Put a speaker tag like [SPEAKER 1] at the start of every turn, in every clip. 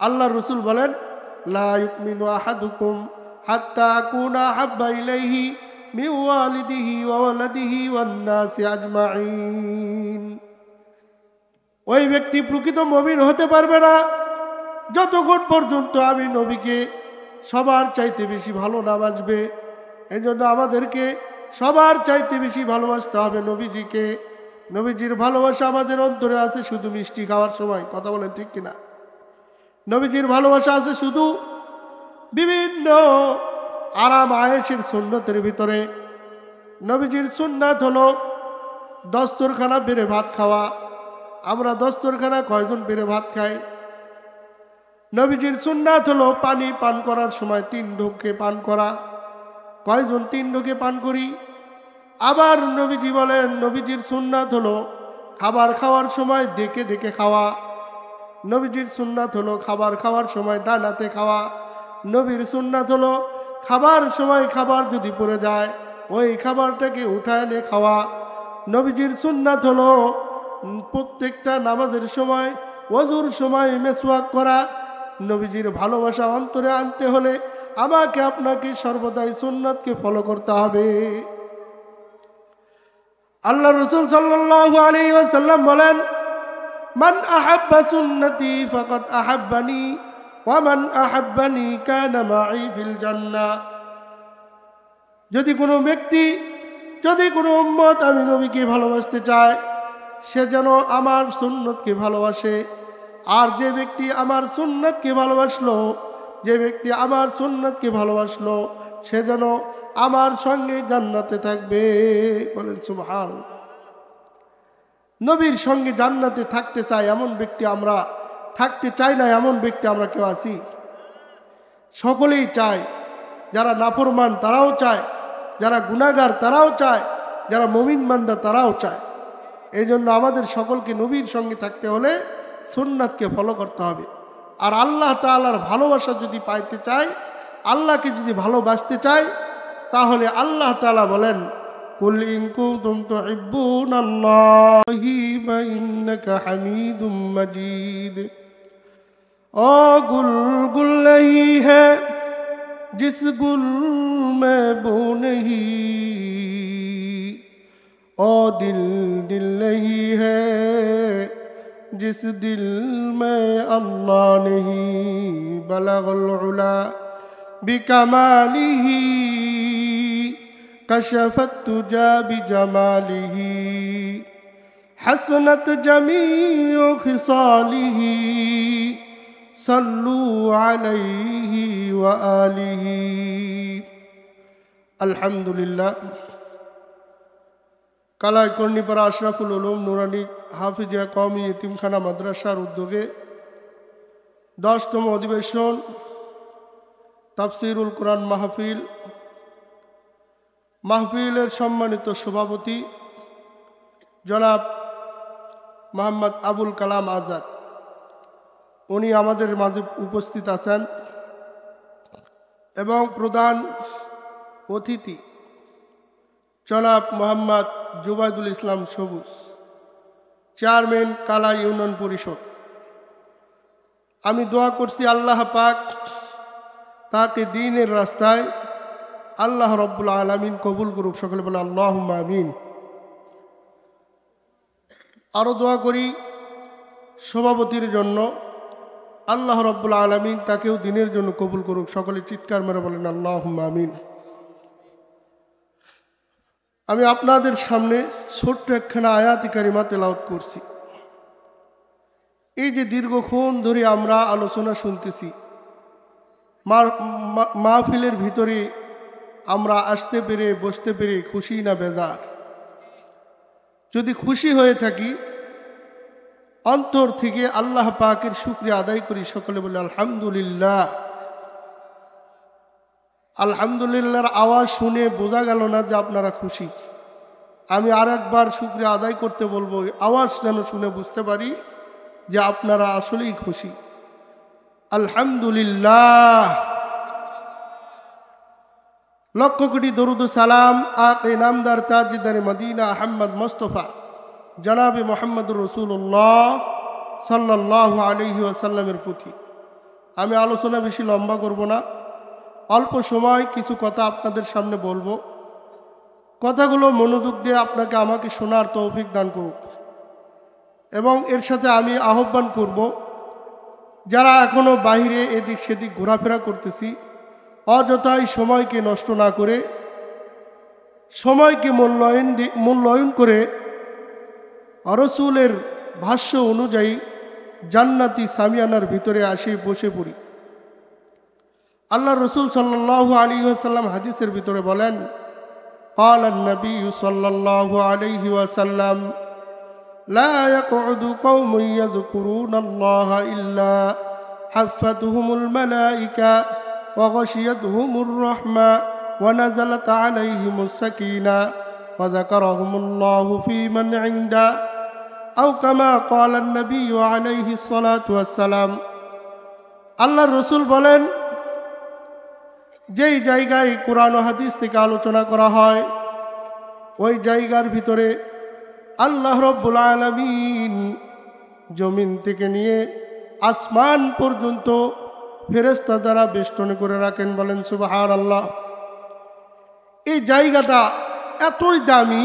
[SPEAKER 1] আল্লাহ রসুল বলেন, লা ইউমিনু আহাদুকুম হাত্তা আকুনা আহাব্বা ইলাইহি মিন ওয়ালিদিহি ওয়া ওয়ালাদিহি ওয়ান নাসি আজমাইন। ওই ব্যক্তি প্রকৃত মুমিন হতে পারবে না যতক্ষণ পর্যন্ত আমি নবীকে সবার চাইতে বেশি ভালো না বাসবে। এই জন্য আমাদেরকে সবার চাইতে বেশি ভালোবাসতে হবে নবীজিকে। নবীজির ভালোবাসা আমাদের অন্তরে আছে শুধু মিষ্টি খাওয়ার সময়, কথা বলেন ঠিক কিনা? নবীজির ভালোবাসা আছে শুধু বিভিন্ন আরাম আয়েশের সুন্নতের ভিতরে। নবীজির সুন্নাত হলো দস্তরখানা বেড়ে ভাত খাওয়া। আমরা দস্তরখানা কয়জন বেড়ে ভাত খাই? নবীজির সুন্নাত হলো পানি পান করার সময় 3 ঢোকে পান করা। কয়জন 3 ঢোকে পান করি? আবার নবীজি বলেন, নবীজির সুন্নাত হলো খাবার খাওয়ার সময় দেখে দেখে খাওয়া। নবীজির সুন্নাত হলো খাবার খাওয়ার সময় ডানাতে খাওয়া। নবীর সুন্নাত হলো খাবার সময় খাবার যদি পড়ে যায় ওই খাবারটাকে উঠায় এনে খাওয়া। নবীজির সুন্নাত হলো প্রত্যেকটা নামাজের সময় ওযুর সময় মেসওয়াক করা। নবীজির ভালোবাসা অন্তরে আনতে হলে আমাকে আপনাকে সর্বদাই সুন্নাতকে ফলো করতে হবে। আল্লাহ রাসূল সাল্লাল্লাহু আলাইহি ওয়াসাল্লাম বলেন, মান আহাব্বা সুন্নতি ফাকাদ আহাব্বানি ওয়া মান আহাব্বানি কানা মাই ফিল জান্নাহ। যদি কোনো ব্যক্তি, যদি কোনো উম্মত আমি নবীকে ভালোবাসতে চায় সে যেন আমার সুন্নতকে ভালোবাসে। আর যে ব্যক্তি আমার সুন্নতকে ভালোবাসলো, যে ব্যক্তি আমার সুন্নতকে ভালোবাসলো সে যেন আমার সঙ্গে জান্নাতে থাকবে। বলেন সুবহানাল্লাহ। নবীর সঙ্গে জান্নাতে থাকতে চাই এমন ব্যক্তি আমরা, থাকতে চাই না এমন ব্যক্তি আমরা কেউ আছি? সকলেই চায়। যারা নাফরমান তারাও চায়, যারা গুনাহগার তারাও চায়, যারা মুমিন বান্দা তারাও চায়। এই জন্য আমাদের সকলকে নবীর সঙ্গে থাকতে হলে সুন্নাতকে ফলো করতে হবে। আর আল্লাহ তাআলার ভালোবাসা যদি পাইতে চাই, আল্লাহকে যদি ভালোবাসতে চাই, তাহলে আল্লাহ তাআলা বলেন, কুল ইন কুনতুম তুহিব্বুনাল্লাহি ফাইন্নাকা হামিদুম মাজিদ। ও गुल गुल नहीं है जिस गुल में बो नहीं, ओ दिल दिल नहीं है जिस दिल में अल्लाह नहीं, बलगल उला बिकमालिही कशफत तुजा बिजमालिही, हसनत जमीउ खिसालिही, सल्लू अलैहि व आलिहि। अल्हम्दुलिल्लाह। কালাই কর্ণীপাড়া আশরাফুল উলুম নুরানি হাফিজিয়া কওমি ইতিমখানা মাদ্রাসার উদ্যোগে 10তম অধিবেশন তাফসীরুল কোরআন মাহফিল, মাহফিলের সম্মানিত সভাপতি জনাব মোহাম্মদ আবুল কালাম আজাদ, উনি আমাদের মাঝে উপস্থিত আছেন। এবং প্রধান অতিথি জনাব মোহাম্মদ জুবাইদুল ইসলাম সবুজ, চেয়ারম্যান কালাই ইউনিয়ন পরিষদ। আমি দোয়া করছি আল্লাহ পাক তাকে দ্বীনের রাস্তায় আল্লাহ রব্বুল আলামিন কবুল করুক। সকলে বলে আল্লাহুম্মা আমিন। আরও দোয়া করি সভাপতির জন্য, আল্লাহ রব্বুল আলামিন তাকেও দ্বীনের জন্য কবুল করুক। সকলে চিৎকার মেরে বলেন আল্লাহুম্মা আমিন। আমি আপনাদের সামনে ছোট্ট একখানা আয়াতি কারিমা তেলাওয়াত করছি। এই যে দীর্ঘক্ষণ ধরে আমরা আলোচনা শুনতেছি, মাহফিলের ভিতরে আমরা আসতে পেরে বসতে পেরে খুশি না বেজার? যদি খুশি হয়ে থাকি অন্তর থেকে আল্লাহ পাকের শুকরিয়া আদায় করি। সকলে বলে আলহামদুলিল্লাহ। আলহামদুলিল্লাহর আওয়াজ শুনে বোঝা গেল না যে আপনারা খুশি। আমি আর একবার শুকরিয়া আদায় করতে বলবো, আওয়াজ যেন শুনে বুঝতে পারি যে আপনারা আসলেই খুশি। আলহামদুলিল্লাহ। লক্ষ কোটি দরুদ ও সালাম আকে নামদার তাজদার মদিনা আহমদ মুস্তফা জনাবে মোহাম্মদুর রাসূলুল্লাহ সাল্লাল্লাহু আলাইহি ওয়াসাল্লামের প্রতি। আমি আলোচনা বেশি লম্বা করব না, অল্প সময় কিছু কথা আপনাদের সামনে বলবো। কথাগুলো মনোযোগ দিয়ে আপনাকে আমাকে শোনার তৌফিক দান করুক। এবং এর সাথে আমি আহ্বান করব, যারা এখনও বাইরে এদিক সেদিক ঘোরাফেরা করতেছি, অযথাই সময়কে নষ্ট না করে সময়কে মূল্যায়ন করে রাসূলের ভাষ্য অনুযায়ী জান্নাতি সামিয়ানার ভিতরে আসে বসে পড়ি। আল্লাহ রসুল সাল্লাল্লাহু আলাইহি ওয়াসাল্লাম হাদিসের ভিতরে বলেন, قال النبي صلى الله عليه وسلم لا يقعد قوم يذكرون الله إلا حفتهم الملائكة وغشيتهم الرحمة ونزلت عليهم السكينة وذكرهم الله في من عنده أو كما قال النبي عليه الصلاة والسلام। আল্লাহ রসুল বলেন, যেই জায়গায় কোরআন ও হাদিস থেকে আলোচনা করা হয় ওই জায়গার ভিতরে আল্লাহ রব্বুল আলামিন জমিন থেকে নিয়ে আসমান পর্যন্ত ফেরেশতা দ্বারা বেষ্টন করে রাখেন। বলেন সুবহানাল্লাহ। এই জায়গাটা এতই দামি,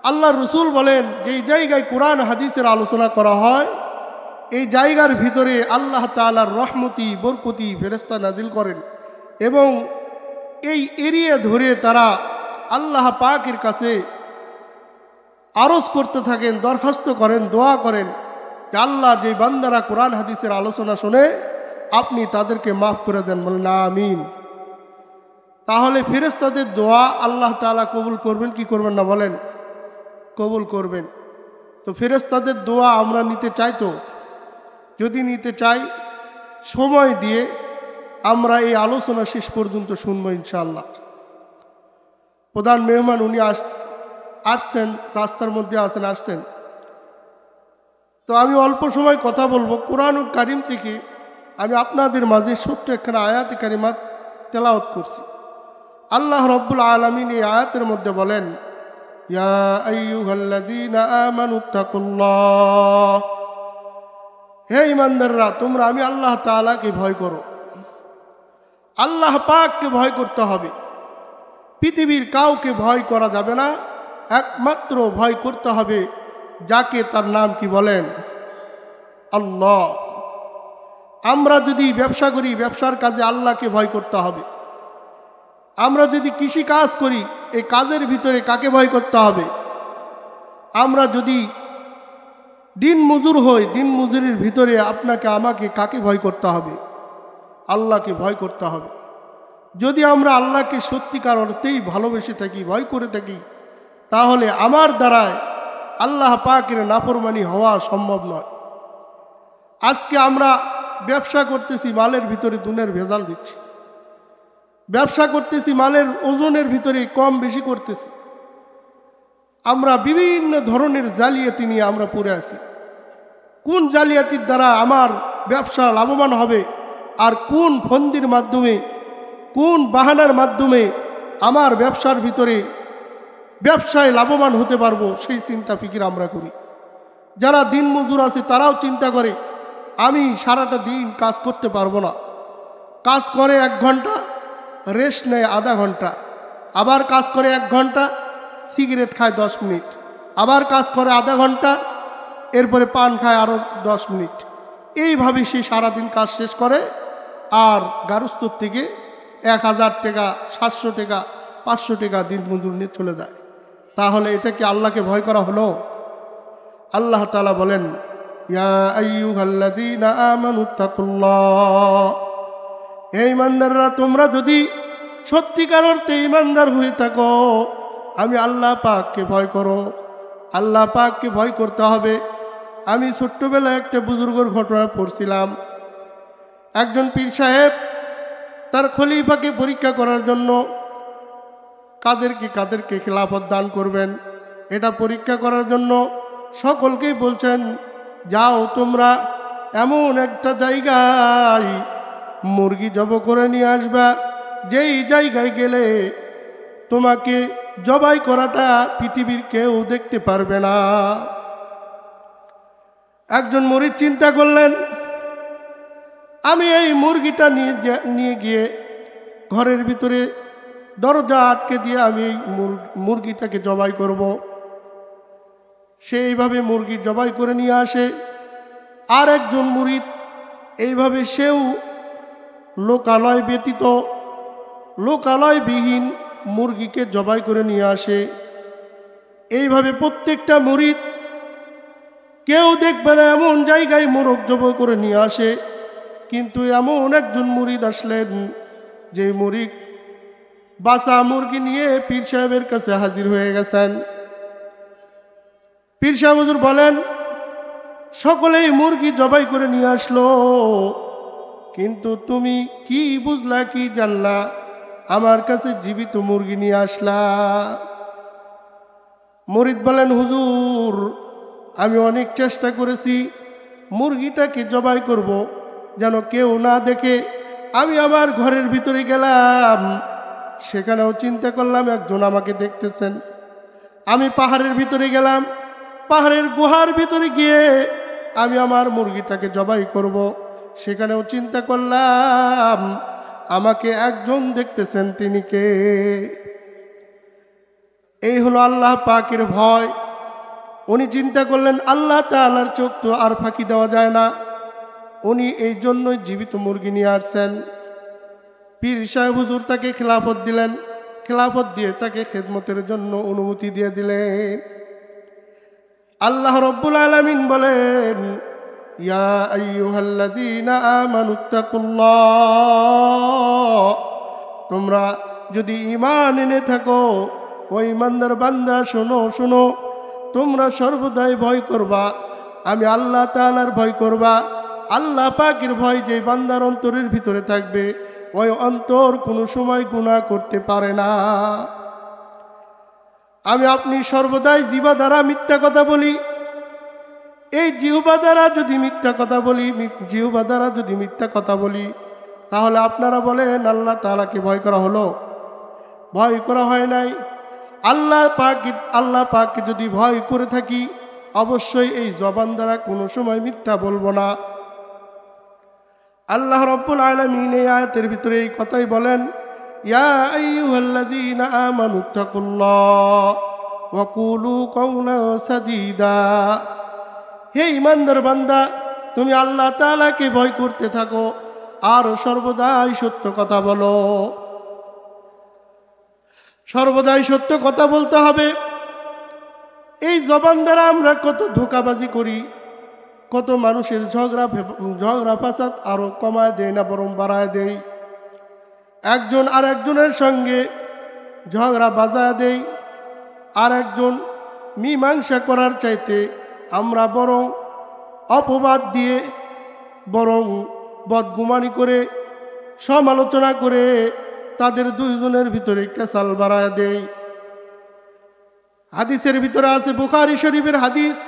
[SPEAKER 1] আল্লাহ রসুল বলেন যেই জায়গায় কোরআন হাদিসের আলোচনা করা হয় এই জায়গার ভিতরে আল্লাহ তাআলার রহমতি বরকতি ফেরেশতা নাজিল করেন এবং এই এরিয়া ধরে তারা আল্লাহ পাকের কাছে আরজ করতে থাকেন, দরখাস্ত করেন, দোয়া করেন যে আল্লাহ যে বান্দারা কোরআন হাদিসের আলোচনা শুনে আপনি তাদেরকে মাফ করে দেন। বলেন আমিন। তাহলে ফেরেশতাদের দোয়া আল্লাহ তাআলা কবুল করবেন কি করবেন না? বলেন কবুল করবেন। তো ফেরেশতাদের দোয়া আমরা নিতে চাই, তো যদি নিতে চাই সময় দিয়ে আমরা এই আলোচনা শেষ পর্যন্ত শুনবো ইনশাআল্লাহ। প্রধান মেহমান উনি আসছেন, রাস্তার মধ্যে আসছেন। তো আমি অল্প সময় কথা বলবো। কোরআনুল কারীম থেকে আমি আপনাদের মাঝে ছোট্ট একখানা আয়াতে কারিমাত তেলাওয়াত করছি। আল্লাহ রব্বুল আলামিন এই আয়াতের মধ্যে বলেন, ইয়া আইয়ুহাল্লাযীনা আমানুত্তাকুল্লাহ, হে ঈমানদাররা তোমরা আমি আল্লাহ তাআলাকে ভয় করো। আল্লাহ পাককে ভয় করতে হবে। পৃথিবীর কাউকে ভয় করা যাবে না, একমাত্র ভয় করতে হবে যাকে, তার নাম কি? বলেন আল্লাহ। আমরা যদি ব্যবসা করি ব্যবসার কাজে আল্লাহকে ভয় করতে হবে। আমরা যদি কৃষি কাজ করি এই কাজের ভিতরে কাকে ভয় করতে হবে? আমরা যদি দিন মজুর হই দিন মজুরির ভিতরে আপনাকে আমাকে কাকে ভয় করতে হবে? আল্লাহকে ভয় করতে হবে। যদি আমরা আল্লাহকে সত্যিকার অর্থেই ভালোবেসে থাকি, ভয় করে থাকি, তাহলে আমার দ্বারায় আল্লাহ পাকের নাফরমানি হওয়া সম্ভব নয়। আজকে আমরা ব্যবসা করতেছি, মালের ভিতরে দুনের ভেজাল দিচ্ছি। ব্যবসা করতেছি, মালের ওজনের ভিতরে কম বেশি করতেছি। আমরা বিভিন্ন ধরনের জালিয়াতি নিয়ে আমরা পড়ে আছি। কোন জালিয়াতির দ্বারা আমার ব্যবসা লাভবান হবে আর কোন ফন্দির মাধ্যমে, কোন বাহানার মাধ্যমে আমার ব্যবসার ভিতরে ব্যবসায় লাভবান হতে পারবো, সেই চিন্তা ফিকির আমরা করি। যারা দিন মজুর আছে তারাও চিন্তা করে আমি সারাটা দিন কাজ করতে পারবো না। কাজ করে 1 ঘন্টা, রেস্ট নেয় আধা ঘন্টা, আবার কাজ করে 1 ঘন্টা, সিগারেট খায় 10 মিনিট, আবার কাজ করে আধা ঘন্টা, এরপরে পান খায় আরও 10 মিনিট। এইভাবে সে সারাদিন কাজ শেষ করে আর গারস্থর থেকে 1000 টাকা, 700 টাকা, 500 টাকা দিন মজুর নিয়ে চলে যায়। তাহলে এটা কি আল্লাহকে ভয় করা হলো? আল্লাহ তাআলা বলেন, ইয়া আইয়ুহাল্লাযীনা আমানুত্তাকুল্লাহ, হে ঈমানদাররা তোমরা যদি সত্যিকার অর্থে ঈমানদার হয়ে থাকো আমি আল্লাহ পাককে ভয় করো। আল্লাহ পাককে ভয় করতে হবে। আমি ছোট্টবেলায় একটা বুজুর্গর ঘটনা পড়ছিলাম। একজন পীর সাহেব তার খলিফাকে পরীক্ষা করার জন্য কাদেরকে খেলাফত দান করবেন এটা পরীক্ষা করার জন্য সকলকেই বলছেন, যাও তোমরা এমন একটা জায়গায় মুরগি জব করে নিয়ে আসবা, যেই জায়গায় গেলে তোমাকে জবাই করাটা পৃথিবীর কেউ দেখতে পারবে না। একজন মুরিদ চিন্তা করলেন, আমি এই মুরগিটা নিয়ে গিয়ে ঘরের ভিতরে দরজা আটকে দিয়ে আমি এই মুরগিটাকে জবাই করব। সেইভাবে মুরগি জবাই করে নিয়ে আসে। আর একজন মুরিদ এইভাবে সেও লোকালয় ব্যতীত লোকালয়বিহীন মুরগিকে জবাই করে নিয়ে আসে। এইভাবে প্রত্যেকটা মুরিদ কেউ দেখবে না এমন জায়গায় মোরগ জবাই করে নিয়ে আসে। কিন্তু এমন একজন মুরিদ আসলেন যে মুরিদ বাসা মুরগি নিয়ে পীর সাহেবের কাছে হাজির হয়ে গেছেন। পীর সাহেব হুজুর বলেন, সকলেই মুরগি জবাই করে নিয়ে আসলো, কিন্তু তুমি কি বুঝলা, কি জানলা, আমার কাছে জীবিত মুরগি নিয়ে আসলা? মুরিদ বলেন, হুজুর আমি অনেক চেষ্টা করেছি মুরগিটাকে জবাই করব যেন কেউ না দেখে। আমি আমার ঘরের ভিতরে গেলাম, সেখানেও চিন্তা করলাম একজন আমাকে দেখতেছেন। আমি পাহাড়ের ভিতরে গেলাম, পাহাড়ের গুহার ভিতরে গিয়ে আমি আমার মুরগিটাকে জবাই করব, সেখানেও চিন্তা করলাম আমাকে একজন দেখতেছেন, তিনি কে? এই হলো আল্লাহ পাকের ভয়। উনি চিন্তা করলেন আল্লাহ তাআলার চোখ তো আর ফাঁকি দেওয়া যায় না, উনি এই জন্যই জীবিত মুরগি নিয়ে আসছেন। পীর সাহেব হুজুর তাকে খেলাফত দিলেন, খেলাফত দিয়ে তাকে খেদমতের জন্য অনুমতি দিয়ে দিলেন। আল্লাহ রব্বুল আলামিন বলেন, ইয়া আইয়ুহাল্লাযীনা আমানুত্তাকুল্লাহ, তোমরা যদি ঈমান এনে থাকো, ও ঈমানদার বান্দা শোনো শোনো, তোমরা সর্বদাই ভয় করবা, আমি আল্লাহ তাআলার ভয় করবা। আল্লাহ পাকের ভয় যে বান্দার অন্তরের ভিতরে থাকবে, ওই অন্তর কোনো সময় গুনাহ করতে পারে না। আমি আপনি সর্বদাই জিহ্বা দ্বারা মিথ্যা কথা বলি, এই জিহ্বা দ্বারা যদি মিথ্যা কথা বলি, জিহ্বা দ্বারা যদি মিথ্যা কথা বলি, তাহলে আপনারা বলেন আল্লাহ তাআলাকে ভয় করা হলো? ভয় করা হয় নাই। আল্লাহ পাককে যদি ভয় করে থাকি, অবশ্যই এই জবান দ্বারা কোনো সময় মিথ্যা বলবো না। আল্লাহ রাব্বুল আলামিন এই আয়াতের ভিতরে এই কথাই বলেন, ইয়া আইয়ুহাল্লাযীনা আমানুত্তাকুল্লাহ ওয়া কুলু কাওলান সাদীদা, হে ঈমানদার বান্দা, তুমি আল্লাহ তাআলাকে ভয় করতে থাকো আর সর্বদাই সত্য কথা বলো। সর্বদাই সত্য কথা বলতে হবে। এই জবান দ্বারা আমরা কত ধোঁকাবাজি করি, কত মানুষের ঝগড়া ফাসাদ আরো কমায় দেয় না, বরং বাড়ায় দেয়। একজন আর একজনের সঙ্গে ঝগড়া বাজায় দেয়, আর একজন মীমাংসা করার চাইতে আমরা বরং অপবাদ দিয়ে, বরং বদগুমানি করে, সমালোচনা করে তাদের দুইজনের ভিতরে কেসাল বাড়ায় দেয়। হাদিসের ভিতরে আছে, বুখারী শরীফের হাদিস,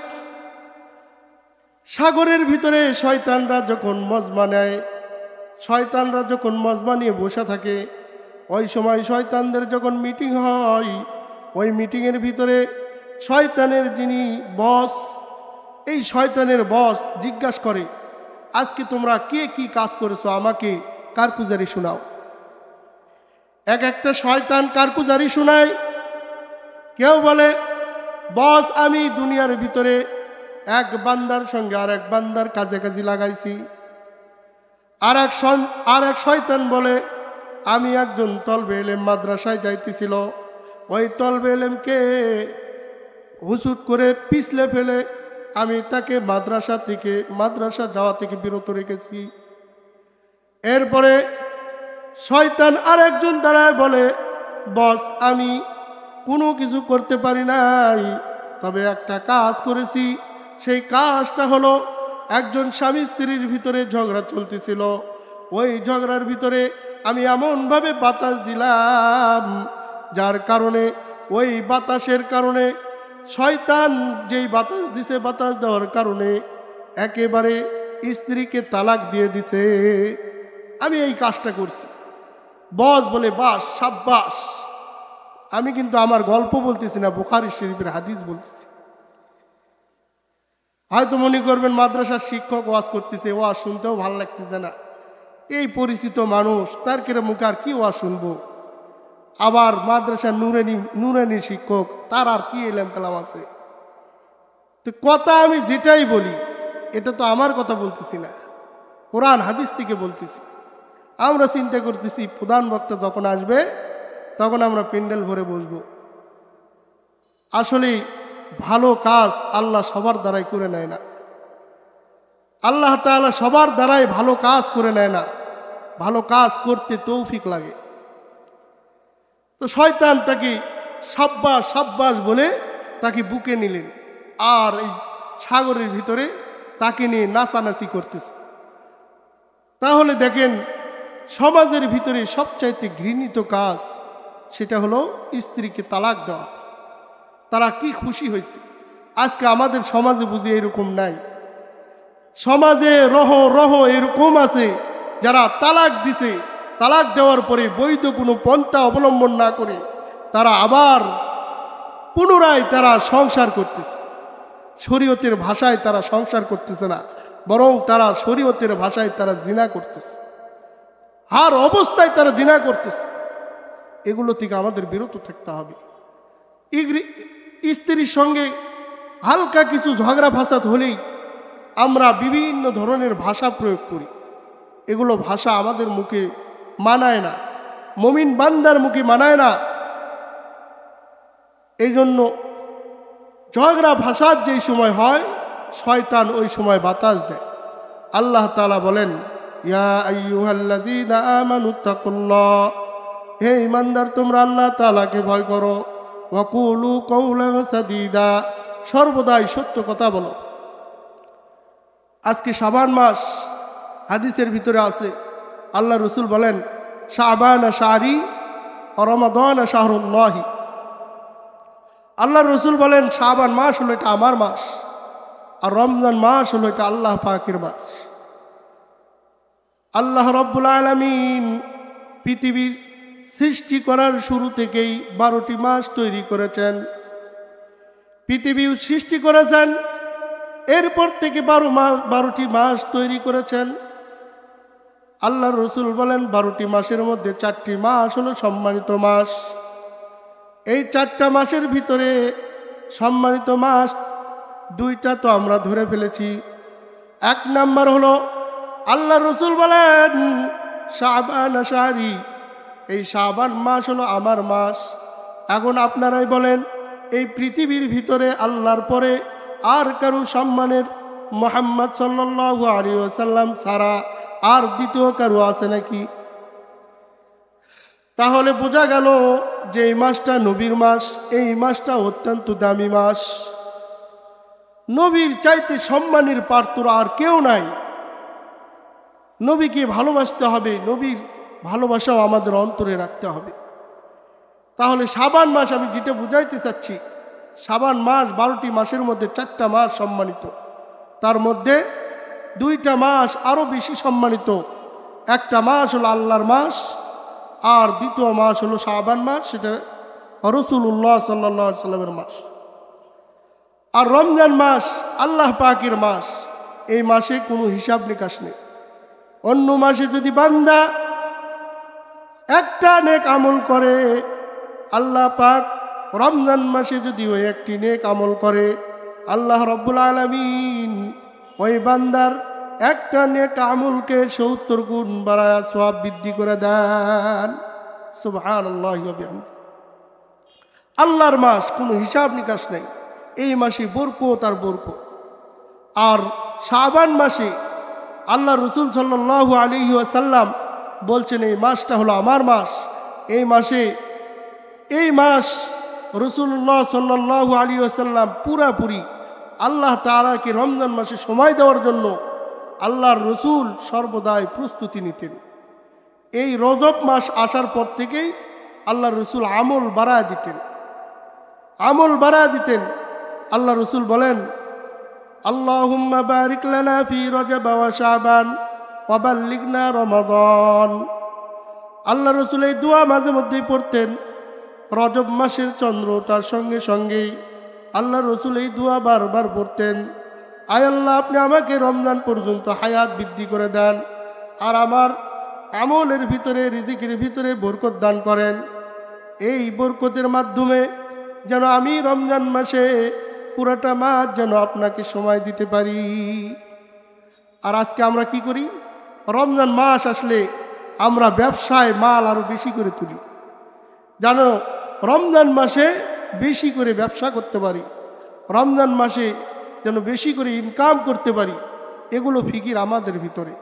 [SPEAKER 1] সাগরের ভিতরে শয়তানরা যখন মজমা নেয়, শয়তানরা যখন মজমা নিয়ে বসে থাকে, ওই সময় শয়তানদের যখন মিটিং হয়, ওই মিটিংয়ের ভিতরে শয়তানের যিনি বস, এই শয়তানের বস জিজ্ঞাসা করে, আজকে তোমরা কে কি কাজ করেছো, আমাকে কারকুজারি শোনাও। এক একটা শয়তান কারকুজারি শোনায়। কেউ বলে, বস আমি দুনিয়ার ভিতরে এক বান্দার সঙ্গে আর এক বান্দার কাজে লাগাইছি। আর এক শয়তান বলে, আমি একজন তলবে এলেম মাদ্রাসায় যাইতেছিল, ওই তলবে এলেমকে হুসুট করে পিছলে ফেলে আমি তাকে মাদ্রাসা যাওয়া থেকে বিরত রেখেছি। এরপরে শয়তান আর একজন দাঁড়ায় বলে, বস আমি কোনো কিছু করতে পারি নাই, তবে একটা কাজ করেছি। সেই কাজটা হলো, একজন স্বামী স্ত্রীর ভিতরে ঝগড়া চলতেছিল, ওই ঝগড়ার ভিতরে আমি এমনভাবে বাতাস দিলাম, যার কারণে ওই বাতাসের কারণে শয়তান যেই বাতাস দিছে, বাতাস দেওয়ার কারণে একেবারে স্ত্রীকে তালাক দিয়ে দিছে। আমি এই কাজটা করছি। বস বলে, বাস, সাব্বাস। আমি কিন্তু আমার গল্প বলতেছি না, বুখারী শরীফের হাদিস বলতেছি। হয়তো মনে করবেন মাদ্রাসার শিক্ষক ওয়াজ করতেছে, ওয়াজ শুনতেও ভালো লাগতেছে না, এই পরিচিত মানুষ, তার কেরে মুখে আর কি ওয়াজ শুনবো? আবার মাদ্রাসার নুরানি শিক্ষক, তার আর কি এলাম কালাম আছে? তো কথা আমি যেটাই বলি, এটা তো আমার কথা বলতেছি না, কোরআন হাদিস থেকে বলতেছি। আমরা চিন্তা করতেছি প্রধান বক্তা যখন আসবে তখন আমরা প্যান্ডেল ভরে বসবো। আসলে ভালো কাজ আল্লাহ সবার দ্বারাই করে নেয় না। আল্লাহ তাআলা সবার দ্বারাই ভালো কাজ করে নেয় না, ভালো কাজ করতে তৌফিক লাগে। তো শয়তান তাকে সাব্বাস সাব্বাস বলে তাকে বুকে নিলেন, আর এই সাগরের ভিতরে তাকে নিয়ে নাচানাচি করতেছে। তাহলে দেখেন, সমাজের ভিতরে সবচাইতে ঘৃণিত কাজ সেটা হলো স্ত্রীকে তালাক দেওয়া। তারা কি খুশি হয়েছে। আজকে আমাদের সমাজে বুঝি এরকম নাই। সমাজে রহ রহ এরকম আছে যারা তালাক দিছে, তালাক দেওয়ার পরে বৈধ কোনো পন্থা অবলম্বন না করে তারা আবার পুনরায় তারা সংসার করতেছে। শরীয়তের ভাষায় তারা সংসার করতেছে না, বরং তারা শরীয়তের ভাষায় তারা জিনা করতেছে। আর অবস্থায় তারা জিনা করতেছে। এগুলো থেকে আমাদের বিরত থাকতে হবে। স্ত্রীর সঙ্গে হালকা কিছু ঝগড়া ফাসাদ হলেই আমরা বিভিন্ন ধরনের ভাষা প্রয়োগ করি। এগুলো ভাষা আমাদের মুখে মানায় না, মুমিন বান্দার মুখে মানায় না। এই জন্য ঝগড়া ফাসাদ যেই সময় হয়, শয়তান ওই সময় বাতাস দেয়। আল্লাহ তাআলা বলেন, ইয়া আইয়ুহাল্লাযীনা আমানুত্তাকুল্লাহ, হে ঈমানদার তোমরা আল্লাহ তাআলাকে ভয় করো। ওয়াকুলু কওলান সাদীদা, সর্বদাই সত্য কথা বলো। আজকে শাবান মাস, হাদিসের ভিতরে আছে আল্লাহ রসুল বলেন, শাবান শাহরি ও রমাদান শাহরুল্লাহি। আল্লাহ রসুল বলেন শাবান মাস হলো এটা আমার মাস, আর রমজান মাস হলো এটা আল্লাহ পাকের মাস। আল্লাহ রব্বুল আলামিন পৃথিবীর সৃষ্টি করার শুরু থেকেই 12টি মাস তৈরি করেছেন। পৃথিবী সৃষ্টি করেছেন, এরপর থেকে 12টি মাস তৈরি করেছেন। আল্লাহ রসুল বলেন 12টি মাসের মধ্যে 4টি মাস হলো সম্মানিত মাস। এই 4টা মাসের ভিতরে সম্মানিত মাস 2টা তো আমরা ধরে ফেলেছি। 1 নাম্বার হলো আল্লাহ রসুল বলেন শাবান শাহরি, এই শাবান মাস হলো আমার মাস। এখন আপনারাই বলেন, এই পৃথিবীর ভিতরে আল্লাহর পরে আর কারো সম্মানের মুহাম্মদ সাল্লাল্লাহু আলাইহি ওয়াসাল্লাম ছাড়া আর দ্বিতীয় কারো আছে নাকি? তাহলে বোঝা গেল যে এই মাসটা নবীর মাস, এই মাসটা অত্যন্ত দামি মাস। নবীর চাইতে সম্মানের পাত্র আর কেউ নাই। নবীকে ভালোবাসতে হবে, নবীর ভালোবাসাও আমাদের অন্তরে রাখতে হবে। তাহলে শাবান মাস, আমি যেটা বুঝাইতে চাচ্ছি, শাবান মাস 12টি মাসের মধ্যে 4টা মাস সম্মানিত, তার মধ্যে 2টা মাস আরও বেশি সম্মানিত। একটা মাস হলো আল্লাহর মাস, আর দ্বিতীয় মাস হলো শাবান মাস, সেটা রাসূলুল্লাহ সাল্লাল্লাহু আলাইহি সাল্লামের মাস। আর রমজান মাস আল্লাহ পাকের মাস, এই মাসে কোনো হিসাব নিকাশ নেই। অন্য মাসে যদি বান্দা একটা নেক আমল করে, আল্লাহ পাক রমজান মাসে যদি ওই একটি নেক আমল করে, আল্লাহ রব্বুল আলামিন ওই বান্দার একটা নেক আমলকে 70 গুণ বাড়ায়া সওয়াব বৃদ্ধি করে দেন। সুবহানাল্লাহি ওয়া বিহামদিহি। আল্লাহর মাস, কোনো হিসাব নিকাশ নেই। এই মাসে বরকত আর বরকত। আর শাবান মাসে আল্লাহ রসুল সাল্লাল্লাহু আলাইহি ওয়াসাল্লাম বলছেন এই মাসটা হলো আমার মাস। এই মাস রাসূলুল্লাহ সাল্লাল্লাহু আলাইহি ওয়াসাল্লাম পুরাপুরি আল্লাহ তাআলাকে রমজান মাসে সময় দেওয়ার জন্য আল্লাহর রসুল সর্বদাই প্রস্তুতি নিতেন। এই রজব মাস আসার পর থেকেই আল্লাহর রসুল আমল বাড়ায় দিতেন। আল্লাহ রসুল বলেন, আল্লাহুম্মা বারিক লানা ফি রজব ওয়া শাবান ওয়া বাল্লিগনা রমাদান। আল্লাহ রসুল এই দোয়া মাঝে মধ্যেই পড়তেন। রজব মাসের চন্দ্র ওঠার সঙ্গে সঙ্গেই আল্লাহ রসুল এই দোয়া বারবার পড়তেন, আয় আল্লাহ, আপনি আমাকে রমজান পর্যন্ত হায়াত বৃদ্ধি করে দেন, আর আমার আমলের ভিতরে, রিজিকের ভিতরে বরকত দান করেন। এই বরকতের মাধ্যমে যেন আমি রমজান মাসে পুরাটা মাস যেন আপনাকে সময় দিতে পারি। আর আজকে আমরা কি করি? রমজান মাস আসলে আমরা ব্যবসায় মাল আরো বেশি করে তুলি, জানো, রমজান মাসে বেশি করে ব্যবসা করতে পারি, রমজান মাসে যেন বেশি করে ইনকাম করতে পারি, এগুলো ফিকির আমাদের ভিতরে।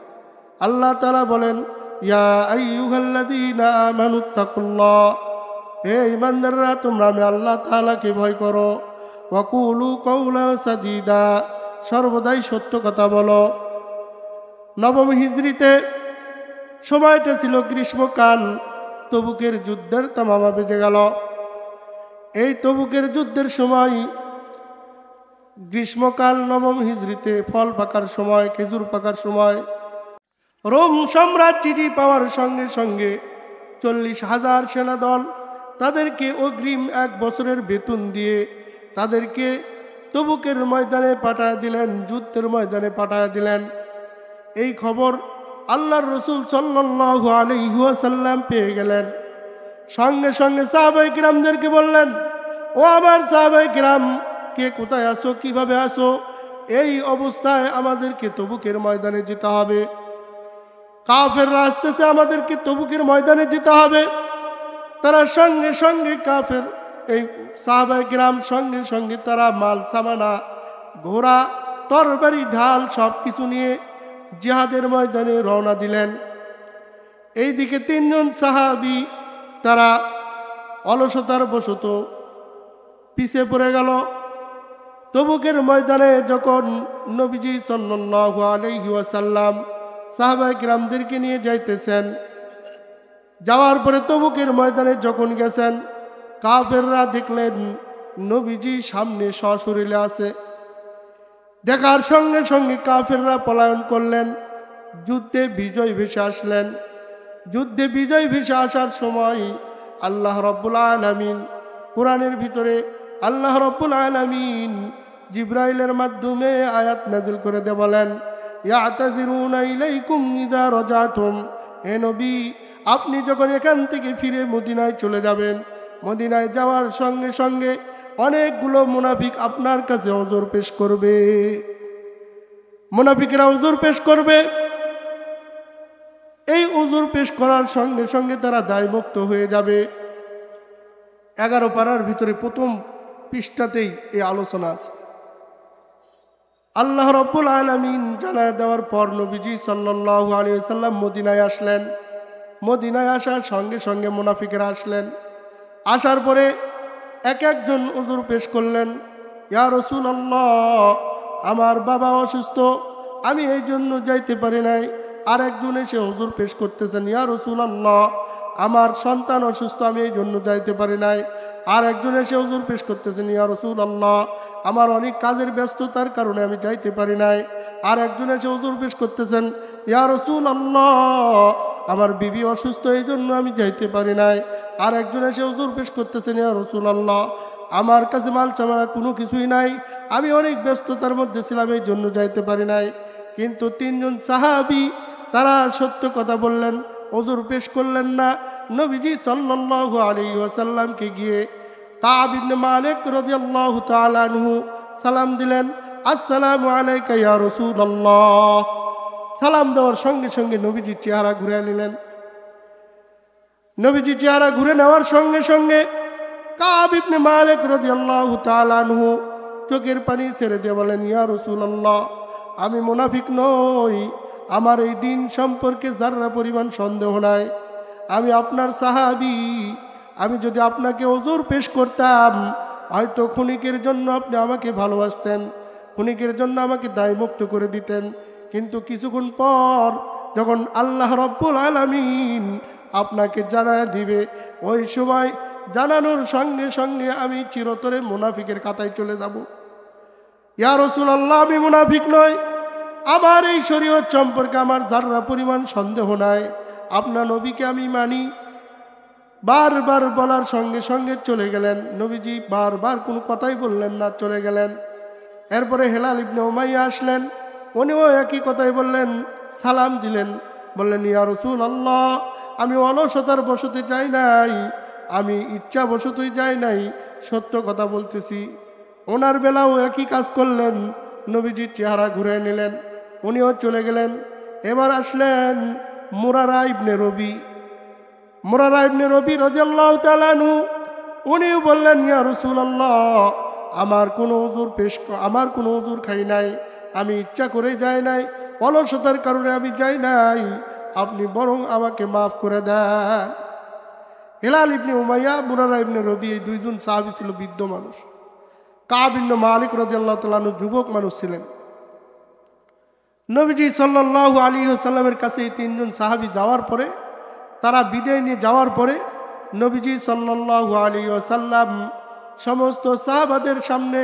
[SPEAKER 1] আল্লাহ তাআলা বলেন, ইয়া আইয়ুহাল্লাযীনা আমানুত্তাকুল্লাহ, হে ঈমানদাররা তোমরা আমি আল্লাহ তাআলাকে ভয় করো। ওয়াকুলু কাওলান সাদীদা, সর্বদাই সত্য কথা বলো। নবম হিজরিতে সময়টা ছিল গ্রীষ্মকাল, তবুকের যুদ্ধের তামামা বেজে গেল। এই তবুকের যুদ্ধের সময় গ্রীষ্মকাল, নবম হিজরিতে ফল পাকার সময়, খেজুর পাকার সময়, রোম সম্রাট চিঠি পাওয়ার সঙ্গে সঙ্গে 40,000 সেনাদল তাদেরকে অগ্রিম 1 বছরের বেতন দিয়ে তাদেরকে তবুকের ময়দানে পাঠায় দিলেন, যুদ্ধের ময়দানে পাঠায় দিলেন। এই খবর আল্লাহর রাসূল সাল্লাল্লাহু আলাইহি ওয়াসাল্লাম পেয়ে গেলেন। সঙ্গে সঙ্গে সাহাবায়ে কিরামদেরকে বললেন, ও আমার সাহাবায়ে কিরাম, কে কোথায় আসো, কিভাবে আসো? এই অবস্থায় আমাদেরকে তবুকের ময়দানে যেতে হবে, কাফেররা আসতেছে, আমাদেরকে তবুকের ময়দানে যেতে হবে। তারা সঙ্গে সঙ্গে কাফের এই সাহাবায়ে কিরাম সঙ্গে সঙ্গে তারা মাল সামানা, ঘোড়া, তরবারি, ঢাল সব কিছু নিয়ে জিহাদের ময়দানে রওনা দিলেন। এইদিকে 3 জন সাহাবী তারা অলসতার বশত পিছিয়ে পড়ে গেল। তবুকের ময়দানে যখন নবীজি সাল্লাল্লাহু আলাইহি ওয়াসাল্লাম সাহাবায়ে কিরামদেরকে নিয়ে যাইতেছেন, যাওয়ার পরে তবুকের ময়দানে যখন গেছেন, কাফেররা দেখলেন নবীজি সামনে সশরীরে আছে। দেখার সঙ্গে সঙ্গে কাফেররা পলায়ন করলেন, যুদ্ধে বিজয় ভেসে আসলেন। যুদ্ধে বিজয় ভেসে আসার সময় আল্লাহ রাব্বুল আলামিন কোরআনের ভিতরে আল্লাহ রাব্বুল আলামিন জিবরাইলের মাধ্যমে আয়াত নাযিল করে দিয়ে বলেন, ইয়াতাযিরুনা ইলাইকুম ইযা রাজাতুম, হে নবী আপনি যখন এখান থেকে ফিরে মদিনায় চলে যাবেন, মদিনায় যাওয়ার সঙ্গে সঙ্গে অনেকগুলো মুনাফিক আপনার কাছে ওযর পেশ করবে। মুনাফিকরা ওযর পেশ করবে। এই ওযর পেশ করার সঙ্গে সঙ্গে তারা দায়মুক্ত হয়ে যাবে। 11 পারার ভিতরে প্রথম পৃষ্ঠাতেই এই আলোচনা আছে। আল্লাহ রাব্বুল আলামিন জানায় দেওয়ার পর নবীজি সাল্লাল্লাহু আলাইহি ওয়াসাল্লাম মদিনায় আসলেন। মদিনায় আসার সঙ্গে সঙ্গে মুনাফিকরা আসলেন। আসার পরে এক একজন ওযর পেশ করলেন, ইয়া রাসূলুল্লাহ, আমার বাবা অসুস্থ, আমি এই জন্য যাইতে পারি নাই। আর একজন এসে ওযর পেশ করতেছেন, ইয়া রাসূলুল্লাহ, আমার সন্তান অসুস্থ, আমি এই জন্য যাইতে পারি নাই। আর একজন এসে ওযর পেশ করতেছেন, ইয়া রাসূলুল্লাহ, আমার অনেক কাজের ব্যস্ততার কারণে আমি যাইতে পারি নাই। আর একজন এসে ওযর পেশ করতেছেন, ইয়া রাসূলুল্লাহ, আমার বিবি অসুস্থ, এই জন্য আমি যাইতে পারি নাই। আর একজন এসে ওযর পেশ করতেছেন, ইয়া রাসূলুল্লাহ, আমার কাছে মাল সামানা কোনো কিছুই নাই, আমি অনেক ব্যস্ততার মধ্যে ছিলাম, এই জন্য যাইতে পারি নাই। কিন্তু 3 জন সাহাবী তারা সত্য কথা বললেন, ওযর পেশ করলেন না। নবীজি সাল্লাল্লাহু আলাইহি ওয়াসাল্লামকে গিয়ে কাব ইবনে মালিক রাদিয়াল্লাহু তাআলা আনহু সালাম দিলেন, আসসালামু আলাইকা ইয়া রাসূলুল্লাহ। সালাম দেওয়ার সঙ্গে সঙ্গে নবীজির চেহারা ঘুরে নিলেন। নবীজির চেহারা ঘুরে নেওয়ার সঙ্গে সঙ্গে কাব ইবনে মালিক রাদিয়াল্লাহু তাআলা আনহু চোখের পানি ছেড়ে দিয়ে বলেন, ইয়া রাসূলুল্লাহ, আমি মুনাফিক নই, আমার এই দিন সম্পর্কে যারা পরিমাণ সন্দেহ নাই, আমি আপনার সাহাবী। আমি যদি আপনাকে ওযর পেশ করতাম, হয়তো ক্ষণিকের জন্য আপনি আমাকে ভালোবাসতেন, ক্ষণিকের জন্য আমাকে দায়মুক্ত করে দিতেন। কিন্তু কিছুক্ষণ পর যখন আল্লাহ রাব্বুল আলামিন আপনাকে জানায় দিবে, ওই সময় জানানোর সঙ্গে সঙ্গে আমি চিরতরে মুনাফিকের খাতায় চলে যাব। ইয়া রাসূলুল্লাহ, আমি মুনাফিক নই, আমার এই শরীয়ত সম্পর্কে আমার যারা পরিমাণ সন্দেহ নাই, আপনার নবীকে আমি মানি। বারবার বলার সঙ্গে সঙ্গে চলে গেলেন। নবীজি বারবার কোনো কথাই বললেন না, চলে গেলেন। এরপরে হেলাল ইবনে উমাইয়া আসলেন, উনিও একই কথাই বললেন, সালাম দিলেন। বললেন, ইয়া রাসূলুল্লাহ, আমি অলসতার বশতে যাই নাই, আমি ইচ্ছা বশতই যাই নাই, সত্য কথা বলতেছি। ওনার বেলাও একই কাজ করলেন, নবীজির চেহারা ঘুরে নিলেন, উনিও চলে গেলেন। এবার আসলেন মুরারা ইবনে রবি। মুরারা ইবনে রবি রাদিয়াল্লাহু তাআলা আনহু, উনিও বললেন, ইয়া রাসূলুল্লাহ, আমার কোনো ওযর খাই নাই, আমি ইচ্ছা করে যাই নাই, অলসতার কারণে আমি যাই নাই, আপনি বরং আমাকে মাফ করে দেন। হিলাল ইবনে উমাইয়া, মুরারা ইবনে রবি, এই দুইজন সাহাবী ছিল বৃদ্ধ মানুষ। কাব ইবনে মালিক রাদিয়াল্লাহু তাআলা আনহু যুবক মানুষ ছিলেন। নবীজি সাল্লাল্লাহু আলাইহি ওয়াসাল্লামের কাছে এই তিনজন সাহাবী যাওয়ার পরে, তারা বিদায় নিয়ে যাওয়ার পরে নবীজি সাল্লাল্লাহু আলাইহি ওয়াসাল্লাম সমস্ত সাহাবাদের সামনে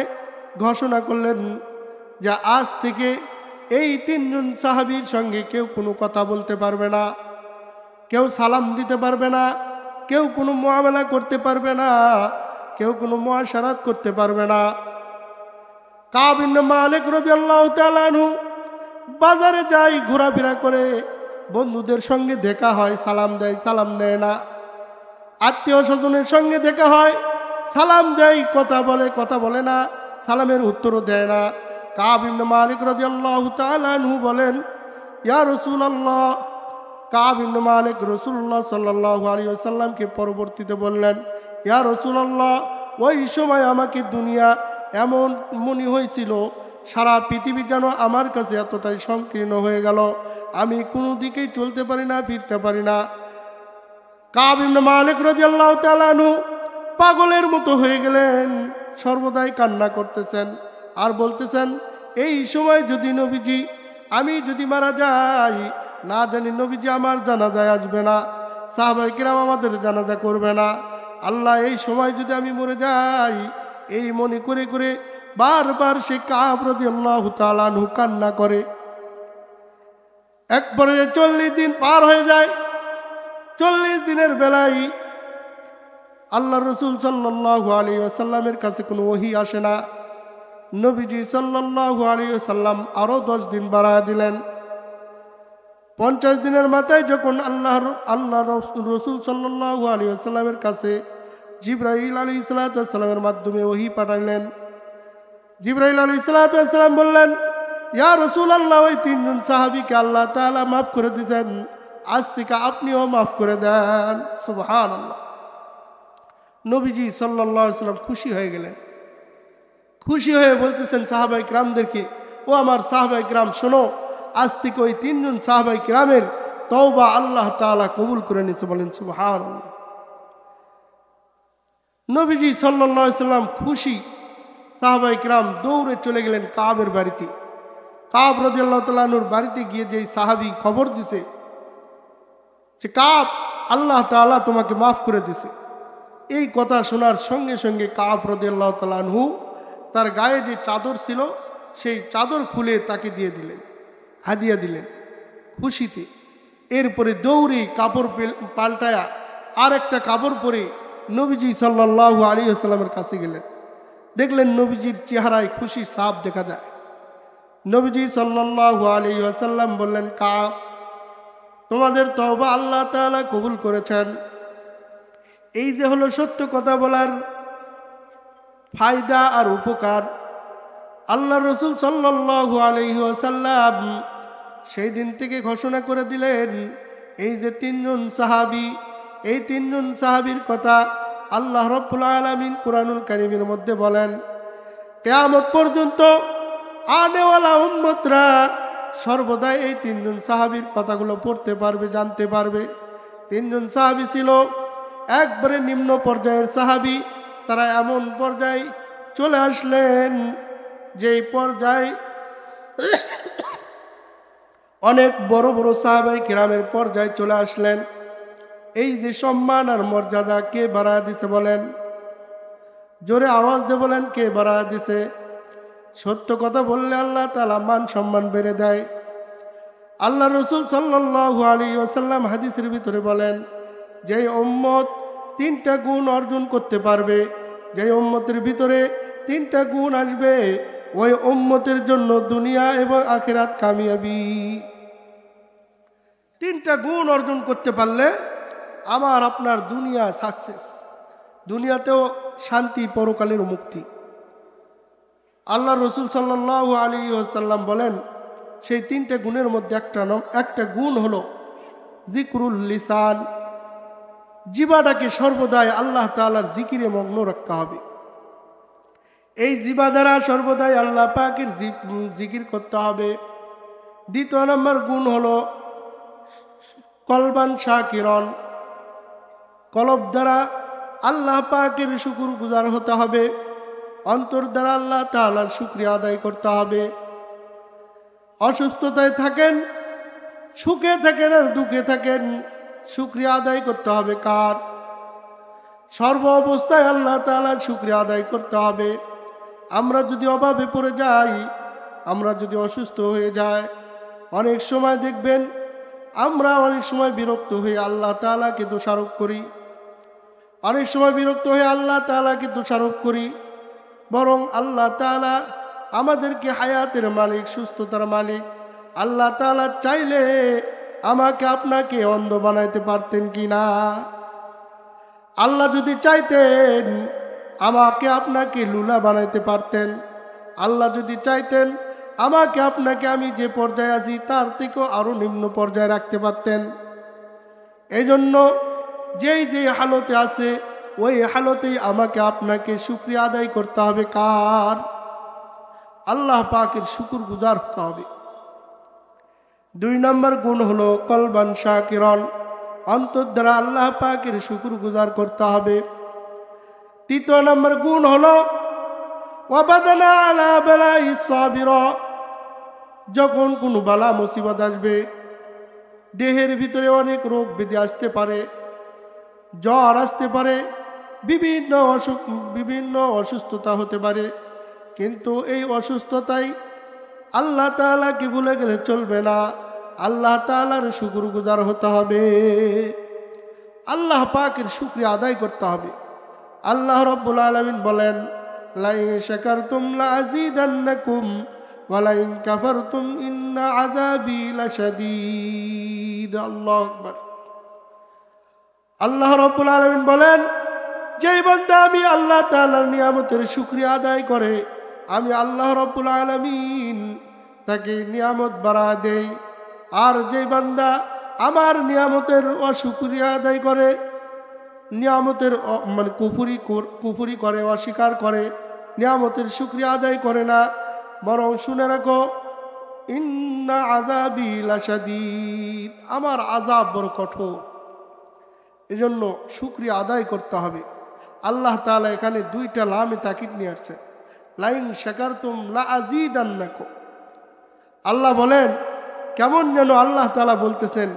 [SPEAKER 1] ঘোষণা করলেন যে আজ থেকে এই তিনজন সাহাবীর সঙ্গে কেউ কোনো কথা বলতে পারবে না, কেউ সালাম দিতে পারবে না, কেউ কোনো মুআমালা করতে পারবে না, কেউ কোনো মুআশারাত করতে পারবে না। কাব ইবনে মালিক রাদিয়াল্লাহু তাআলা আনহু বাজারে যায়, ঘোরাফেরা করে, বন্ধুদের সঙ্গে দেখা হয়, সালাম দেয়, সালাম নেয় না। আত্মীয় স্বজনের সঙ্গে দেখা হয়, সালাম দেয়, কথা বলে, কথা বলে না, সালামের উত্তরও দেয় না। কাব ইবনে মালিক রাদিয়াল্লাহু তাআলা আনহু বলেন, ইয়া রাসূলুল্লাহ, কাব ইবনে মালিক রাসূলুল্লাহ সাল্লাল্লাহু আলাইহি ওয়াসাল্লামকে পরবর্তীতে বললেন, ইয়া রাসূলুল্লাহ, ওই সময় আমাকে দুনিয়া এমন মনে হয়েছিল, সারা পৃথিবী যেন আমার কাছে এতটাই সংকীর্ণ হয়ে গেল, আমি কোনো দিকেই চলতে পারি না, ফিরতে পারি না। কাব ইবনে মালিক রাদিয়াল্লাহু তাআলা আনহু পাগলের মতো হয়ে গেলেন, সর্বদাই কান্না করতেছেন আর বলতেছেন, এই সময় যদি নবীজি, আমি যদি মারা যাই, না জানি নবীজি আমার জানাজায় আসবে না, সাহাবায়ে কিরাম আমাদের জানাজা করবে না, আল্লাহ এই সময় যদি আমি মরে যাই, এই মনে করে করে বারবার সে কাব রাদিয়াল্লাহু তাআলা আনহু কান্না করে। একবারে 40 দিন পার হয়ে যায়। 40 দিনের বেলায় আল্লাহ রাসূল সাল্লাল্লাহু আলাইহি ওয়াসাল্লামের কাছে কোনো ওহী আসে না। নবীজি সাল্লাল্লাহু আলাইহি ওয়াসাল্লাম আরো 10 দিন বাড়ায় দিলেন। 50 দিনের মাথায় যখন আল্লাহ রাসূল সাল্লাল্লাহু আলাইহি ওয়াসাল্লামের কাছে জিবরাইল আলাইহিস সালামের মাধ্যমে ওহী পাঠাইলেন। জিবরাইল আলাইহিস সালাম বললেন, ইয়া রাসূলুল্লাহ, ওই তিনজন সাহাবীকে আল্লাহ তাআলা মাফ করে দিয়েছেন, আজ থেকে আপনিও মাফ করে দেন। সুবহানাল্লাহ। নবীজি সাল্লাল্লাহু আলাইহি ওয়াসাল্লাম খুশি হয়ে গেলেন। খুশি হয়ে বলতেছেন সাহাবায়ে কিরামদেরকে, ও আমার সাহাবায়ে কিরাম, শোনো, আজ থেকে ওই তিনজন সাহাবায়ে কিরামের তওবা আল্লাহ তাআলা কবুল করে নিয়েছে। বলেন সুবহানাল্লাহ। নবীজি সাল্লাল্লাহু আলাইহি ওয়াসাল্লাম খুশি। সাহাবায়ে কিরাম দৌড়ে চলে গেলেন কাবের বাড়িতে। কাব রাদিয়াল্লাহু তাআলা আনহুর বাড়িতে গিয়ে যেই সাহাবী খবর দিছে যে কাব, আল্লাহ তাআলা তোমাকে মাফ করে দিছে, এই কথা শোনার সঙ্গে সঙ্গে কাব রাদিয়াল্লাহু তাআলা আনহু তার গায়ে যে চাদর ছিল সেই চাদর খুলে তাকে দিয়ে দিলেন, হাদিয়া দিলেন খুশিতে। এরপরে দৌড়ে কাপড় পাল্টায়া আর একটা কাপড় পরে নবীজি সাল্লাল্লাহু আলাইহি ওয়াসাল্লামের কাছে গেলেন। দেখলেন নবীজির চেহারায় খুশির ছাপ দেখা যায়। নবীজি সাল্লাল্লাহু আলাইহি ওয়াসাল্লাম বললেন, কাব, তোমাদের তওবা আল্লাহ তাআলা কবুল করেছেন। এই যে হলো সত্য কথা বলার ফায়দা আর উপকার। আল্লাহ রাসূল সাল্লাল্লাহু আলাইহি ওয়াসাল্লাম সেই দিন থেকে ঘোষণা করে দিলেন, এই যে তিনজন সাহাবী, এই তিনজন সাহাবীর কথা আল্লাহ রাব্বুল আলামিন কুরআনুল কারীমের মধ্যে বলেন, কিয়ামত পর্যন্ত আনেওয়ালা উম্মতরা সর্বদা এই তিনজন সাহাবীর কথাগুলো পড়তে পারবে, জানতে পারবে। তিনজন সাহাবী ছিল একবারে নিম্ন পর্যায়ের সাহাবী। তারা এমন পর্যায়ে চলে আসলেন যেই পর্যায়ে অনেক বড় বড় সাহাবায়ে কিরামের পর্যায়ে চলে আসলেন। এই যে সম্মান আর মর্যাদা কে বাড়ায় দিছে বলেন? জোরে আওয়াজ দিয়ে বলেন, কে বাড়ায় দিছে? সত্য কথা বললে আল্লাহ তাআলা মান সম্মান বেড়ে দেয়। আল্লাহ রাসূল সাল্লাল্লাহু আলাইহি ওয়াসাল্লাম হাদিসের ভিতরে বলেন, যেই উম্মত 3টা গুণ অর্জন করতে পারবে, যেই উম্মতের ভিতরে 3টা গুণ আসবে, ওই উম্মতের জন্য দুনিয়া এবং আখিরাত কামিয়াবি। তিনটা গুণ অর্জন করতে পারলে আমার আপনার দুনিয়া সাকসেস, দুনিয়াতেও শান্তি, পরকালের মুক্তি। আল্লাহ রসুল সাল্লাল্লাহু আলাইহি ওয়াসাল্লাম বলেন, সেই তিনটে গুণের মধ্যে একটা গুণ হলো জিকরুল লিসান। জিবাটাকে সর্বদাই আল্লাহ তাআলার জিকিরে মগ্ন রাখতে হবে। এই জিবা দ্বারা সর্বদাই আল্লাহ পাকের জিকির করতে হবে। দ্বিতীয় নম্বর গুণ হলো কলবান শাকিরন, কলব দ্বারা আল্লাহ পাকের শুকর গুজার হতে হবে, অন্তর দ্বারা আল্লাহ তাআলার শুকরিয়া আদায় করতে হবে। অসুস্থতায় থাকেন, সুখে থাকেন আর দুঃখে থাকেন, শুকরিয়া আদায় করতে হবে কার? সর্ব অবস্থায় আল্লাহ তাআলার শুকরিয়া আদায় করতে হবে। আমরা যদি অভাবে পড়ে যাই, আমরা যদি অসুস্থ হয়ে যাই, অনেক সময় দেখবেন আমরা অনেক সময় বিরক্ত হয়ে আল্লাহ তাআলাকে দোষারোপ করি, অনেক সময় বিরক্ত হয়ে আল্লাহ তাআলাকে দোষারোপ করি। বরং আল্লাহ তাআলা আমাদেরকে হায়াতের মালিক, সুস্থতার মালিক। আল্লাহ তাআলা চাইলে আমাকে আপনাকে অন্ধ বানাইতে পারতেন কি না? আল্লাহ যদি চাইতেন আমাকে আপনাকে লুলা বানাইতে পারতেন। আল্লাহ যদি চাইতেন আমাকে আপনাকে আমি যে পর্যায়ে আছি তার থেকেও আরো নিম্ন পর্যায়ে রাখতে পারতেন। এই জন্য যেই হালতে আছে ওই হালতেই আমাকে আপনাকে শুকরিয়া আদায় করতে হবে কার? আল্লাহ পাকের শুকর গুজার হতে হবে। 2 নম্বর গুণ হলো কলবান শাকিরন, অন্তর দ্বারা আল্লাহ পাকের শুকর গুজার করতে হবে। 3 নম্বর গুণ হলো ওয়াবাদানা আলা বালাই সাবিরা, যখন কোনো বালা মুসিবত আসবে, দেহের ভিতরে অনেক রোগ ব্যাধি আসতে পারে, জ্বর আসতে পারে, বিভিন্ন অসুস্থতা হতে পারে, কিন্তু এই অসুস্থতায় আল্লাহ তাআলাকে ভুলে গেলে চলবে না, আল্লাহ তাআলার শুকর গুজার হতে হবে, আল্লাহ পাকের শুকরিয়া আদায় করতে হবে। আল্লাহ রাব্বুল আলামিন বলেন, লাইন শাকারতুম লাযীদান্নাকুম ওয়া লাইন কাফারতুম ইন্না আযাবি লাশাদীদ। আল্লাহু আকবার। আল্লাহ রাব্বুল আলামিন বলেন, যেই বান্দা আমি আল্লাহ তাআলার নিয়ামতের শুকরিয়া আদায় করে, আমি আল্লাহ রাব্বুল আলামিন তাকে নিয়ামত বাড়া দেই। আর যেই বান্দা আমার নিয়ামতের অশুকরিয়া আদায় করে, নিয়ামতের মানে কুফরি করে, অস্বীকার করে, নিয়ামতের শুকরিয়া আদায় করে না, বরং শুনে রাখো ইন্না আযাবি লাশাদীদ, আমার আযাব বড় কঠোর। এজন্য শুকরিয়া আদায় করতে হবে। আল্লাহ তাআলা এখানে 2টা লামে তাকিদ নিয়ে আসছে, লাইন শাকারতুম লাযীদান্নাকুম। আল্লাহ বলেন, কেমন যেন আল্লাহ তাআলা বলতেছেন,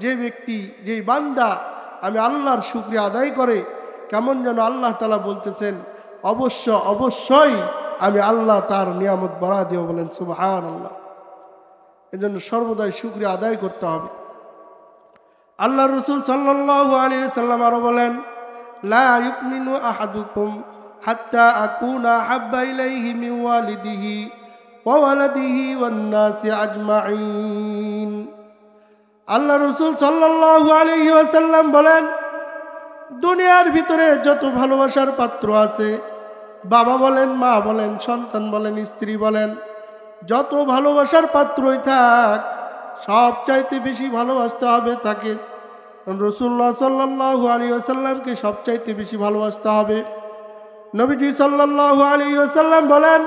[SPEAKER 1] যে ব্যক্তি, যেই বান্দা আমি আল্লাহর শুকরিয়া আদায় করে, কেমন যেন আল্লাহ তাআলা বলতেছেন অবশ্যই আমি আল্লাহ তার নিয়ামত বাড়া দেব। বলেন সুবহানাল্লাহ। এজন্য সর্বদাই শুকরিয়া আদায় করতে হবে। আল্লাহ রাসূল সাল্লাল্লাহু আলাইহি সাল্লাম আরো বলেন, লা ইউমিনু আহাদুকুম হাত্তা আকুনা হাব্বা ইলাইহি মিন ওয়ালিদিহি ওয়া ওয়ালাদিহি ওয়ান নাসি আজমাইন। আল্লাহ রাসূল সাল্লাল্লাহু আলাইহি ওয়াসাল্লাম বলেন, দুনিয়ার ভিতরে যত ভালোবাসার পাত্র আছে, বাবা বলেন, মা বলেন, সন্তান বলেন, স্ত্রী বলেন, যত ভালোবাসার পাত্রই থাক, সবচাইতে বেশি ভালোবাসতে হবে তাকে। রাসূলুল্লাহ সাল্লাল্লাহু আলাইহি ওয়াসাল্লামকে সবচাইতে বেশি ভালোবাসতে হবে। নবীজি সাল্লাল্লাহু আলাইহি ওয়াসাল্লাম বলেন,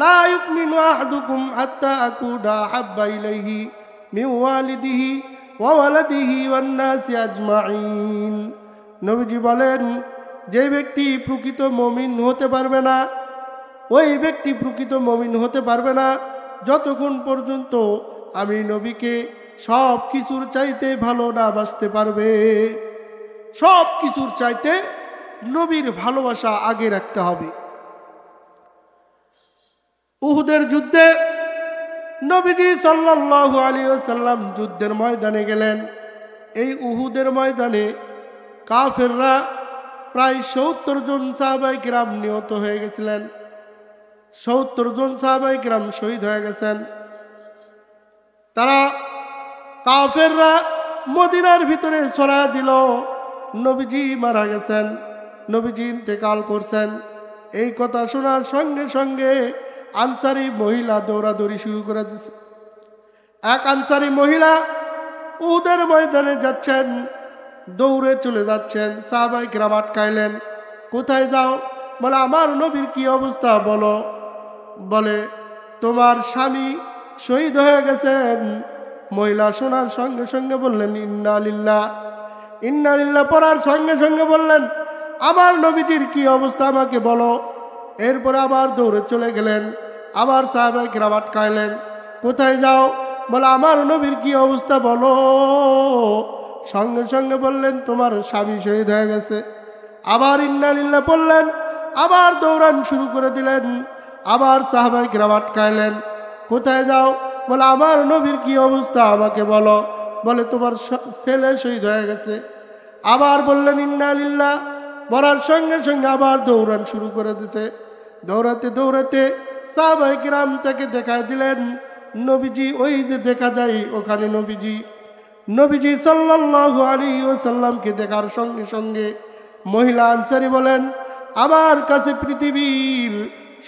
[SPEAKER 1] লা ইউমিনু আহাদুকুম হাত্তা আকুনা হাব্বা ইলাইহি মিন ওয়ালিদিহি ওয়া ওয়ালাদিহি ওয়ান নাসি আজমাইন। নবীজি বলেন, যে ব্যক্তি প্রকৃত মুমিন হতে পারবে না, ওই ব্যক্তি প্রকৃত মুমিন হতে পারবে না যতক্ষণ পর্যন্ত আমি নবীকে সব কিছুর চাইতে ভালো না বাসতে পারবে। সব কিছুর চাইতে নবীর ভালোবাসা আগে রাখতে হবে। উহুদের যুদ্ধে নবীজি সাল্লাল্লাহু আলাইহি ওয়াসাল্লাম যুদ্ধের ময়দানে গেলেন। এই উহুদের ময়দানে কাফেররা প্রায় 70 জন সাহাবায়ে কিরাম নিহত হয়ে গেছিলেন। 70 জন সাহাবায়ে কিরাম শহীদ হয়ে গেছেন। তারা কাফেররা মদিনার ভিতরে ছড়া দিল নবীজি মারা গেছেন, নবীজি ইন্তেকাল করছেন। এই কথা শোনার সঙ্গে সঙ্গে আনসারি মহিলা দৌড়াদৌড়ি শুরু করে দিছে। এক আনসারি মহিলা উহুদের ময়দানে যাচ্ছেন, দৌড়ে চলে যাচ্ছেন। সাহাবায়ে কেরাম আটকাইলেন, কোথায় যাও? বলে আমার নবীর কি অবস্থা বলো। বলে তোমার স্বামী শহীদ হয়ে গেছেন। মহিলা শোনার সঙ্গে সঙ্গে বললেন ইন্না লিল্লাহ, ইন্না লিল্লাহ পড়ার সঙ্গে সঙ্গে বললেন আমার নবীজির কি অবস্থা আমাকে বলো। এরপরে আবার দৌড়ে চলে গেলেন, আবার সাহাবায়ে কেরাম আটকাইলেন, কোথায় যাও? বলে আমার নবীর কি অবস্থা বলো। সঙ্গে সঙ্গে বললেন তোমার স্বামী শহীদ হয়ে গেছে। আবার ইন্না লিল্লাহ বললেন, আবার দৌড়ান শুরু করে দিলেন। আবার সাহাবায়ে কেরাম আটকাইলেন, কোথায় যাও? বলে আমার নবীর কি অবস্থা আমাকে বলো। বলে তোমার ছেলে শহীদ হয়ে গেছে। আবার বললেন ইন্না লিল্লাহ, বলার সঙ্গে সঙ্গে আবার দৌড়ান শুরু করে দিছে। দৌড়াতে দৌড়াতে সাহাবায়ে কেরাম তাকে দেখায় দিলেন নবীজি, ওই যে দেখা যায় ওখানে নবীজি। নবীজি সাল্লাল্লাহু আলাইহি ওয়াসাল্লামকে দেখার সঙ্গে সঙ্গে মহিলা আনসারী বলেন আমার কাছে পৃথিবীর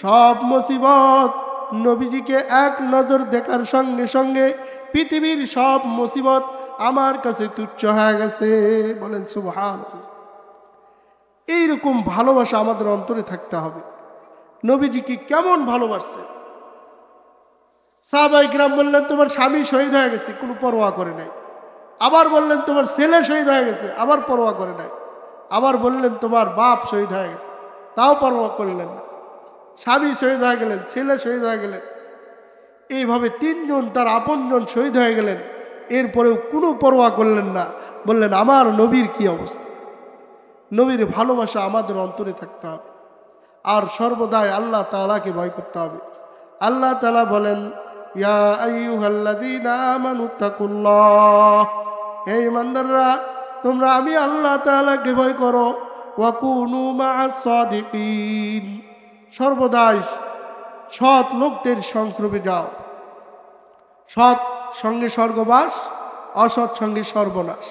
[SPEAKER 1] সব মুসিবত, নবীজিকে এক নজর দেখার সঙ্গে সঙ্গে পৃথিবীর সব মুসিবত আমার কাছে তুচ্ছ হয়ে গেছে। বলেন সুবহানাল্লাহ। এইরকম ভালোবাসা আমাদের অন্তরে থাকতে হবে। নবীজিকে কেমন ভালোবাসছে। সাহাবায়ে কেরাম বললেন তোমার স্বামী শহীদ হয়ে গেছে, কোনো পরোয়া করে নাই। আবার বললেন তোমার ছেলে শহীদ হয়ে গেছে, আবার পরোয়া করে নাই। আবার বললেন তোমার বাপ শহীদ হয়ে গেছে, তাও পরোয়া করলেন না। স্বামী শহীদ হয়ে গেলেন, ছেলে শহীদ হয়ে গেলেন, এইভাবে তিনজন তার আপনজন শহীদ হয়ে গেলেন। এরপরেও কোনো পরোয়া করলেন না। বললেন আমার নবীর কি অবস্থা। নবীর ভালোবাসা আমাদের অন্তরে থাকতে হবে, আর সর্বদাই আল্লাহ তাআলাকে ভয় করতে হবে। আল্লাহ তাআলা বলেন ইয়া আইয়ুহাল্লাযীনা আমানুত্তাকুল্লাহ, হে ঈমানদাররা তোমরা আমি আল্লাহ তাআলাকে ভয় করো। ওয়া কুনু মা'আস সাদিকিন, সর্বদাই সৎ লোকদের সংস্রবে যাও। সৎ সঙ্গে স্বর্গবাস, অসৎ সঙ্গে সর্বনাশ।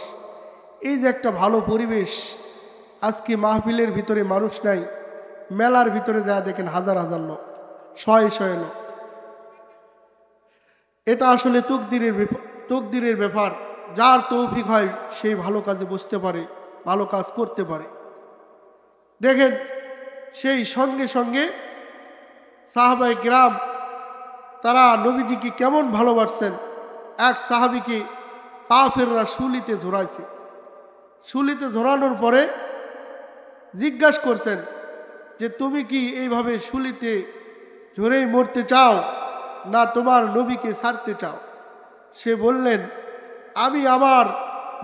[SPEAKER 1] এই যে একটা ভালো পরিবেশ। আজকে মাহফিলের ভিতরে মানুষ নাই, মেলার ভিতরে যা দেখেন হাজার হাজার লোক, শয়ে শয়ে লোক। এটা আসলে তকদিরের ব্যাপার। যার তৌফিক হয় সেই ভালো কাজে বসতে পারে, ভালো কাজ করতে পারে। দেখেন সেই সঙ্গে সঙ্গে সাহাবায়ে কেরাম তারা নবীজিকে কেমন ভালোবাসছেন। এক সাহাবীকে কাফেররা শুলিতে ঝোরাইছে। শুলিতে ঝোরানোর পরে জিজ্ঞাসা করছেন যে তুমি কি এইভাবে শুলিতে ঝরেই মরতে চাও, না তোমার নবীকে ছাড়তে চাও? সে বললেন আমি আমার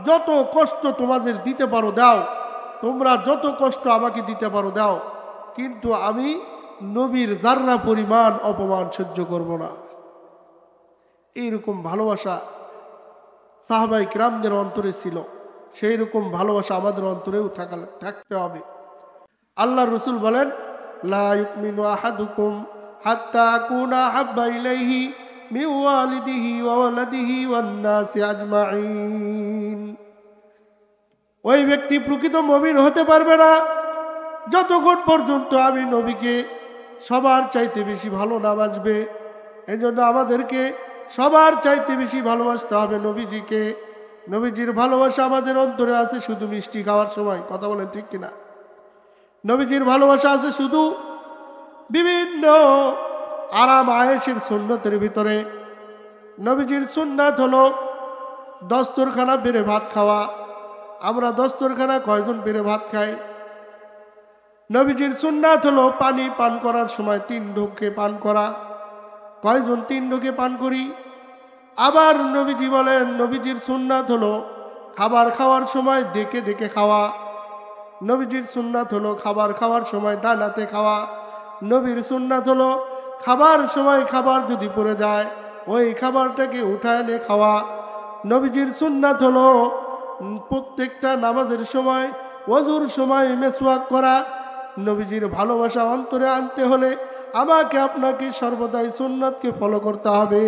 [SPEAKER 1] যত কষ্ট তোমাদের দিতে পারো দাও, তোমরা যত কষ্ট আমাকে দিতে পারো দাও, কিন্তু আমি নবীর যাররা পরিমাণ অপমান সহ্য করব না। এইরকম ভালোবাসা সাহাবায়ে কেরামদের অন্তরে ছিল। সেই রকম ভালোবাসা আমাদের অন্তরেও থাকতে হবে। আল্লাহর রাসূল বলেন লা ইউমিনু আহাদুকুম হাত্তা আকুনা হাব্বা ইলাইহি মিন ওয়ালিদিহি ওয়া ওয়ালাদিহি ওয়ান নাসি আজমাইন, ওই ব্যক্তি প্রকৃত মুমিন হতে পারবে না যতক্ষণ পর্যন্ত আমি নবীকে সবার চাইতে বেশি ভালো না বাসবে। এজন্য আমাদেরকে সবার চাইতে বেশি ভালোবাসতে হবে নবীজিকে। নবীজির ভালোবাসা আমাদের অন্তরে আছে শুধু মিষ্টি খাওয়ার সময়, কথা বলেন ঠিক কিনা? নবীজির ভালোবাসা আছে শুধু বিভিন্ন আরাম আয়েশের সুন্নতের ভিতরে। নবীজির সুন্নাত হলো দস্তরখানা বেড়ে ভাত খাওয়া। আমরা দস্তরখানা কয়জন বেড়ে ভাত খাই? নবীজির সুন্নাত হলো পানি পান করার সময় 3 ঢোকে পান করা। কয়জন 3 ঢোকে পান করি? আবার নবীজি বলেন নবীজির সুন্নাত হলো খাবার খাওয়ার সময় দেখে দেখে খাওয়া। নবীজির সুন্নাত হলো খাবার খাওয়ার সময় ডানাতে খাওয়া। নবীর সুন্নাত হলো খাবার সময় খাবার যদি পড়ে যায় ওই খাবারটাকে উঠায় এনে খাওয়া। নবীজির সুন্নাত হলো প্রত্যেকটা নামাজের সময় ওযুর সময় মেসওয়াক করা। নবীজির ভালোবাসা অন্তরে আনতে হলে আমাকে আপনাকে সর্বদাই সুন্নাতকে ফলো করতে হবে।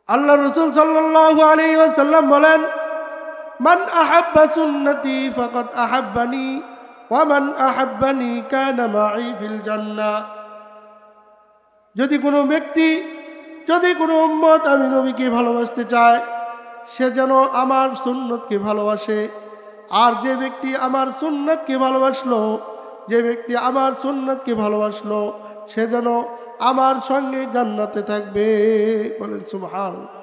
[SPEAKER 1] আল্লাহ রাসূল সাল্লাল্লাহু আলাইহি ওয়াসাল্লাম বলেন, মান আহাব্বা সুন্নতি ফাকাদ আহাব্বানি ওয়া মান আহাব্বানি কানা মাই ফিল জান্নাহ। যদি কোনো ব্যক্তি, যদি কোনো উম্মত আমি নবীকে ভালোবাসতে চায়, সে যেন আমার সুন্নতকে ভালোবাসে। আর যে ব্যক্তি আমার সুন্নতকে ভালোবাসলো, যে ব্যক্তি আমার সুন্নতকে ভালোবাসলো, সে যেন আমার সঙ্গে জান্নাতে থাকবে। বলেন সুবহানাল্লাহ।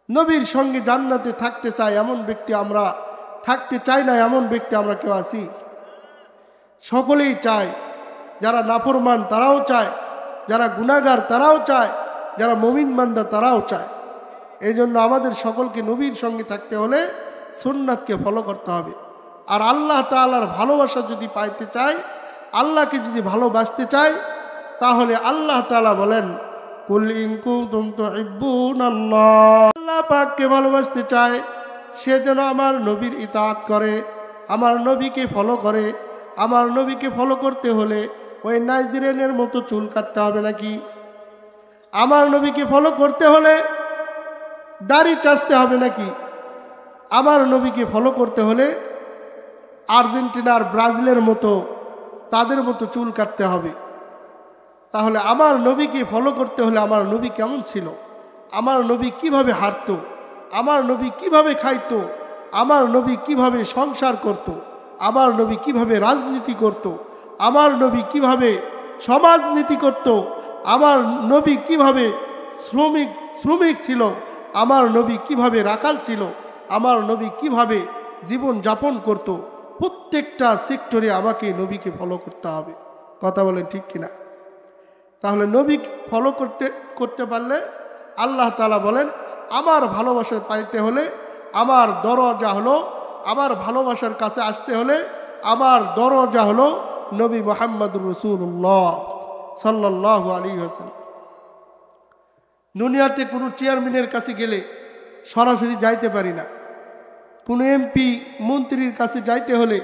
[SPEAKER 1] নবীর সঙ্গে জান্নাতে থাকতে চাই এমন ব্যক্তি আমরা, থাকতে চাই না এমন ব্যক্তি আমরা কেউ আছি? সকলেই চায়। যারা নাফরমান তারাও চায়, যারা গুনাহগার তারাও চায়, যারা মুমিন বান্দা তারাও চায়। এই জন্য আমাদের সকলকে নবীর সঙ্গে থাকতে হলে সুন্নাতকে ফলো করতে হবে। আর আল্লাহ তাআলার ভালোবাসা যদি পাইতে চাই, আল্লাহকে যদি ভালোবাসতে চাই, তাহলে আল্লাহ তাআলা বলেন, কুল ইন কুনতুম তুহিব্বুনাল্লাহ। আল্লাহ পাককে ভালোবাসতে চায়, সে যেন আমার নবীর ইতাআত করে, আমার নবীকে ফলো করে। আমার নবীকে ফলো করতে হলে ওই নাইজেরিয়ানের মতো চুল কাটতে হবে নাকি? আমার নবীকে ফলো করতে হলে দাড়ি চাচতে হবে নাকি? আমার নবীকে ফলো করতে হলে আর্জেন্টিনার ব্রাজিলের মতো তাদের মতো চুল কাটতে হবে? তাহলে আমার নবীকে ফলো করতে হলে আমার নবী কেমন ছিল, আমার নবী কিভাবে হাঁটতো, আমার নবী কিভাবে খাইতো, আমার নবী কিভাবে সংসার করত, আমার নবী কিভাবে রাজনীতি করত, আমার নবী কিভাবে সমাজনীতি করত, আমার নবী কিভাবে শ্রমিক ছিল, আমার নবী কিভাবে রাখাল ছিল, আমার নবী কিভাবে জীবন যাপন করত, প্রত্যেকটা সেক্টরে আমাকে নবীকে ফলো করতে হবে। কথা বলেন ঠিক কিনা? তাহলে নবী ফলো করতে পারলে আল্লাহ তাআলা বলেন, আমার ভালোবাসা পাইতে হলে আমার দরজা হলো, আমার ভালোবাসার কাছে আসতে হলে আমার দরজা হলো নবী মুহাম্মদুর রাসূলুল্লাহ সাল্লাল্লাহু আলাইহি ওয়াসাল্লাম। দুনিয়াতে কোনো চেয়ারম্যানের কাছে গেলে সরাসরি যাইতে পারি না, কোনো এমপি মন্ত্রীর কাছে যাইতে হলে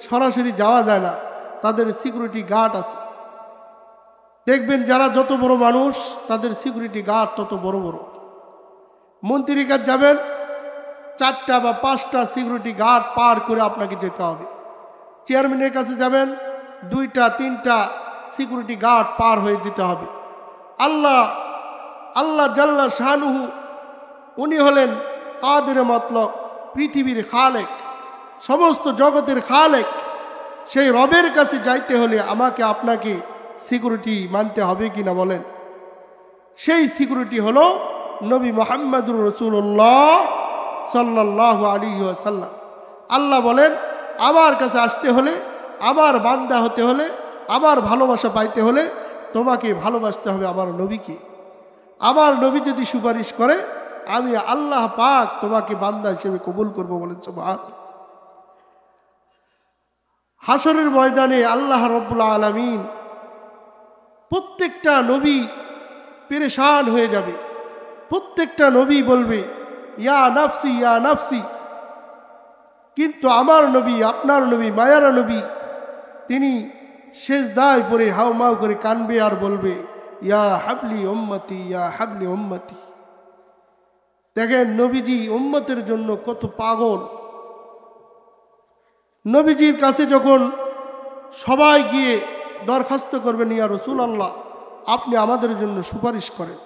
[SPEAKER 1] সরাসরি যাওয়া যায় না, তাদের সিকিউরিটি গার্ড আছে। দেখবেন যারা যত বড় মানুষ তাদের সিকিউরিটি গার্ড তত বড় বড়। মন্ত্রীর কাছে যাবেন, 4টা বা 5টা সিকিউরিটি গার্ড পার করে আপনাকে যেতে হবে। চেয়ারম্যানের কাছে যাবেন, 2টা 3টা সিকিউরিটি গার্ড পার হয়ে যেতে হবে। আল্লাহ জাল্লা শানুহু, উনি হলেন কাদের মতলব, পৃথিবীর খালেক, সমস্ত জগতের খালেক। সেই রবের কাছে যাইতে হলে আমাকে আপনাকে সিকিউরিটি মানতে হবে কিনা বলেন? সেই সিকিউরিটি হলো নবী মুহাম্মদুর রাসূলুল্লাহ সাল্লাল্লাহু আলাইহি ওয়াসাল্লাম। আল্লাহ বলেন, আমার কাছে আসতে হলে, আমার বান্দা হতে হলে, আমার ভালোবাসা পাইতে হলে তোমাকে ভালোবাসতে হবে আমার নবীকে। আমার নবী যদি সুপারিশ করে, আমি আল্লাহ পাক তোমাকে বান্দা হিসেবে কবুল করব। বলেন সুবহানাল্লাহ। হাসরের ময়দানে আল্লাহ রাব্বুল আলামিন প্রত্যেকটা নবী পেরেশান হয়ে যাবে। প্রত্যেকটা নবী বলবে, ইয়া নাফসি ইয়া নাফসি। কিন্তু আমার নবী, আপনার নবী, মায়ারা নবী, তিনি সেজদায় পড়ে হাউমাউ করে কানবে আর বলবে, ইয়া হাবলি উম্মতি ইয়া হাবলি উম্মতি। দেখেন নবীজি উম্মতের জন্য কত পাগল। নবীজির কাছে যখন সবাই গিয়ে দরখাস্ত করবেন, ইয়া রাসূলুল্লাহ আপনি আমাদের জন্য সুপারিশ করেন,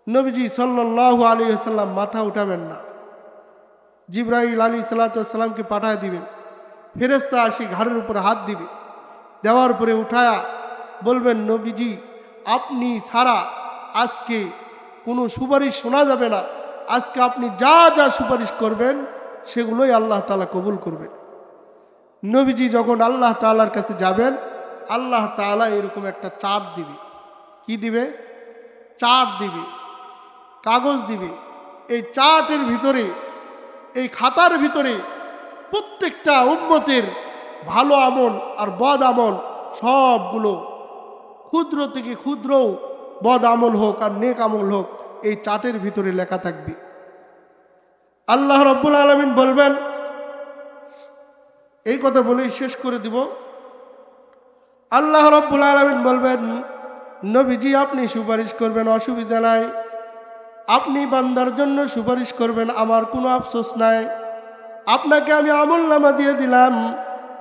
[SPEAKER 1] নবীজি সাল্লাল্লাহু আলাইহি ওয়াসাল্লাম মাথা উঠাবেন না। জিবরাইল আলাইহিস সালামকে পাঠায় দিবেন, ফেরেশতা আসি ঘাড়ের উপর হাত দিবে, দেওয়ার পরে উঠায়া বলবেন, নবীজি আপনি ছাড়া আজকে কোনো সুপারিশ শোনা যাবে না, আজকে আপনি যা যা সুপারিশ করবেন সেগুলোই আল্লাহ তাআলা কবুল করবেন। নবীজি যখন আল্লাহ তাআলার কাছে যাবেন, আল্লাহ তাআলা এরকম একটা চার্ট দিবে। কি দিবে? চার্ট দিবে, কাগজ দিবে। এই চার্টের ভিতরে, এই খাতার ভিতরে প্রত্যেকটা উম্মতের ভালো আমল আর বদ আমল সবগুলো, ক্ষুদ্র থেকে ক্ষুদ্র বদ আমল হোক আর নেক আমল হোক, এই চার্টের ভিতরে লেখা থাকবে। আল্লাহ রাব্বুল আলামিন বলবেন, এই কথা বলেই শেষ করে দিব। আল্লাহ রাব্বুল আলামিন বলবেন, নবীজি আপনি সুপারিশ করবেন, অসুবিধা নাই। আপনি বান্দার জন্য সুপারিশ করবেন, আমার কোনো আফসোস নাই। আপনাকে আমি আমলনামা দিয়ে দিলাম,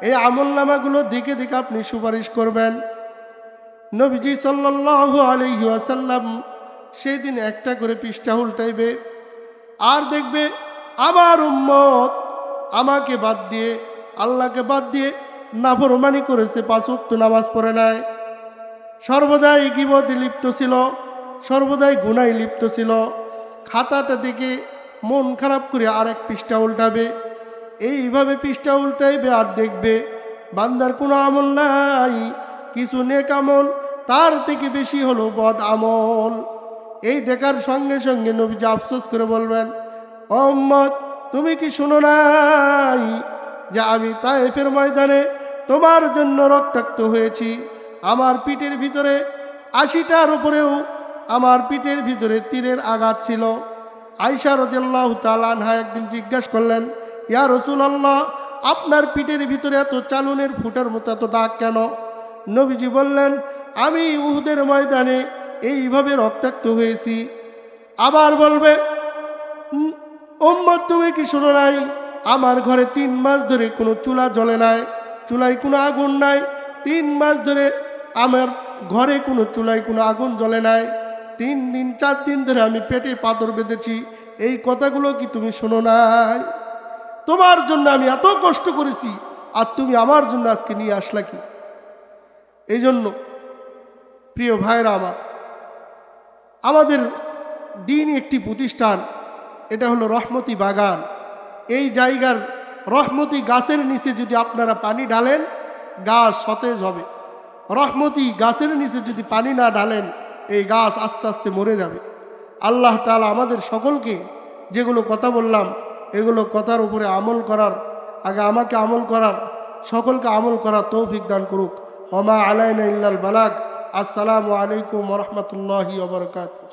[SPEAKER 1] এই আমলনামাগুলো দেখে দেখে আপনি সুপারিশ করবেন। নবীজি সাল্লাল্লাহু আলাইহি ওয়াসাল্লাম সেই দিন একটা করে পৃষ্ঠা উল্টাইবে আর দেখবে আমার উম্মত আমাকে বাদ দিয়ে, আল্লাহকে বাদ দিয়ে নাফরমানি করেছে, 5 ওয়াক্ত নামাজ পড়ে নাই, সর্বদাই গীবতে লিপ্ত ছিল, সর্বদাই গুনায় লিপ্ত ছিল। খাতাটা দেখে মন খারাপ করে আরেক পৃষ্ঠা উল্টাবে, এইভাবে পৃষ্ঠা উল্টাইবে আর দেখবে বান্দার কোনো আমল নাই, কিছু নেক আমল, তার থেকে বেশি হলো বদ আমল। এই দেখার সঙ্গে সঙ্গে নবীজি আফসোস করে বলবেন, ও উম্মত তুমি কি শোনো নাই যে আমি তায়েফের ময়দানে তোমার জন্য রক্তাক্ত হয়েছি, আমার পিঠের ভিতরে 80টার উপরেও আমার পিঠের ভিতরে তীরের আঘাত ছিল। আয়েশা রাদিয়াল্লাহু তাআলা আনহা একদিন জিজ্ঞাসা করলেন, ইয়া রাসূলুল্লাহ, আপনার পিঠের ভিতরে এত চালুনের ফুটার মতো এত দাগ কেন? নবীজি বললেন, আমি উহুদের ময়দানে এইভাবে রক্তাক্ত হয়েছি। আবার বলবে, উম্মত তুমি কি শোনো নাই, আমার ঘরে 3 মাস ধরে কোনো চুলা জ্বলে নাই, চুলায় কোনো আগুন নাই, 3 মাস ধরে আমার ঘরে কোনো চুলায় কোনো আগুন জ্বলে নাই, 3 দিন 4 দিন ধরে আমি পেটে পাথর বেঁধেছি, এই কথাগুলো কি তুমি শোনো নাই? তোমার জন্য আমি এত কষ্ট করেছি আর তুমি আমার জন্য আজকে নিয়ে আসলা কি? এই জন্য প্রিয় ভাইরা আমার, আমাদের দিন একটি প্রতিষ্ঠান, এটা হলো রহমতি বাগান। এই জায়গার রহমতি গাছের নিচে যদি আপনারা পানি ঢালেন, গাছ সতেজ হবে। রহমতি গাছের নিচে যদি পানি না ঢালেন, এই গাছ আস্তে আস্তে মরে যাবে। আল্লাহ তাআলা আমাদের সকলকে যেগুলো কথা বললাম, এগুলো কথার উপরে আমল করার, আগে আমাকে আমল করার, সকলকে আমল করার তৌফিক দান করুক। ওমা আলাইনা ইল্লাল বালাগ। আসসালামু আলাইকুম ওয়া রাহমাতুল্লাহি ওয়া বারাকাতুহু।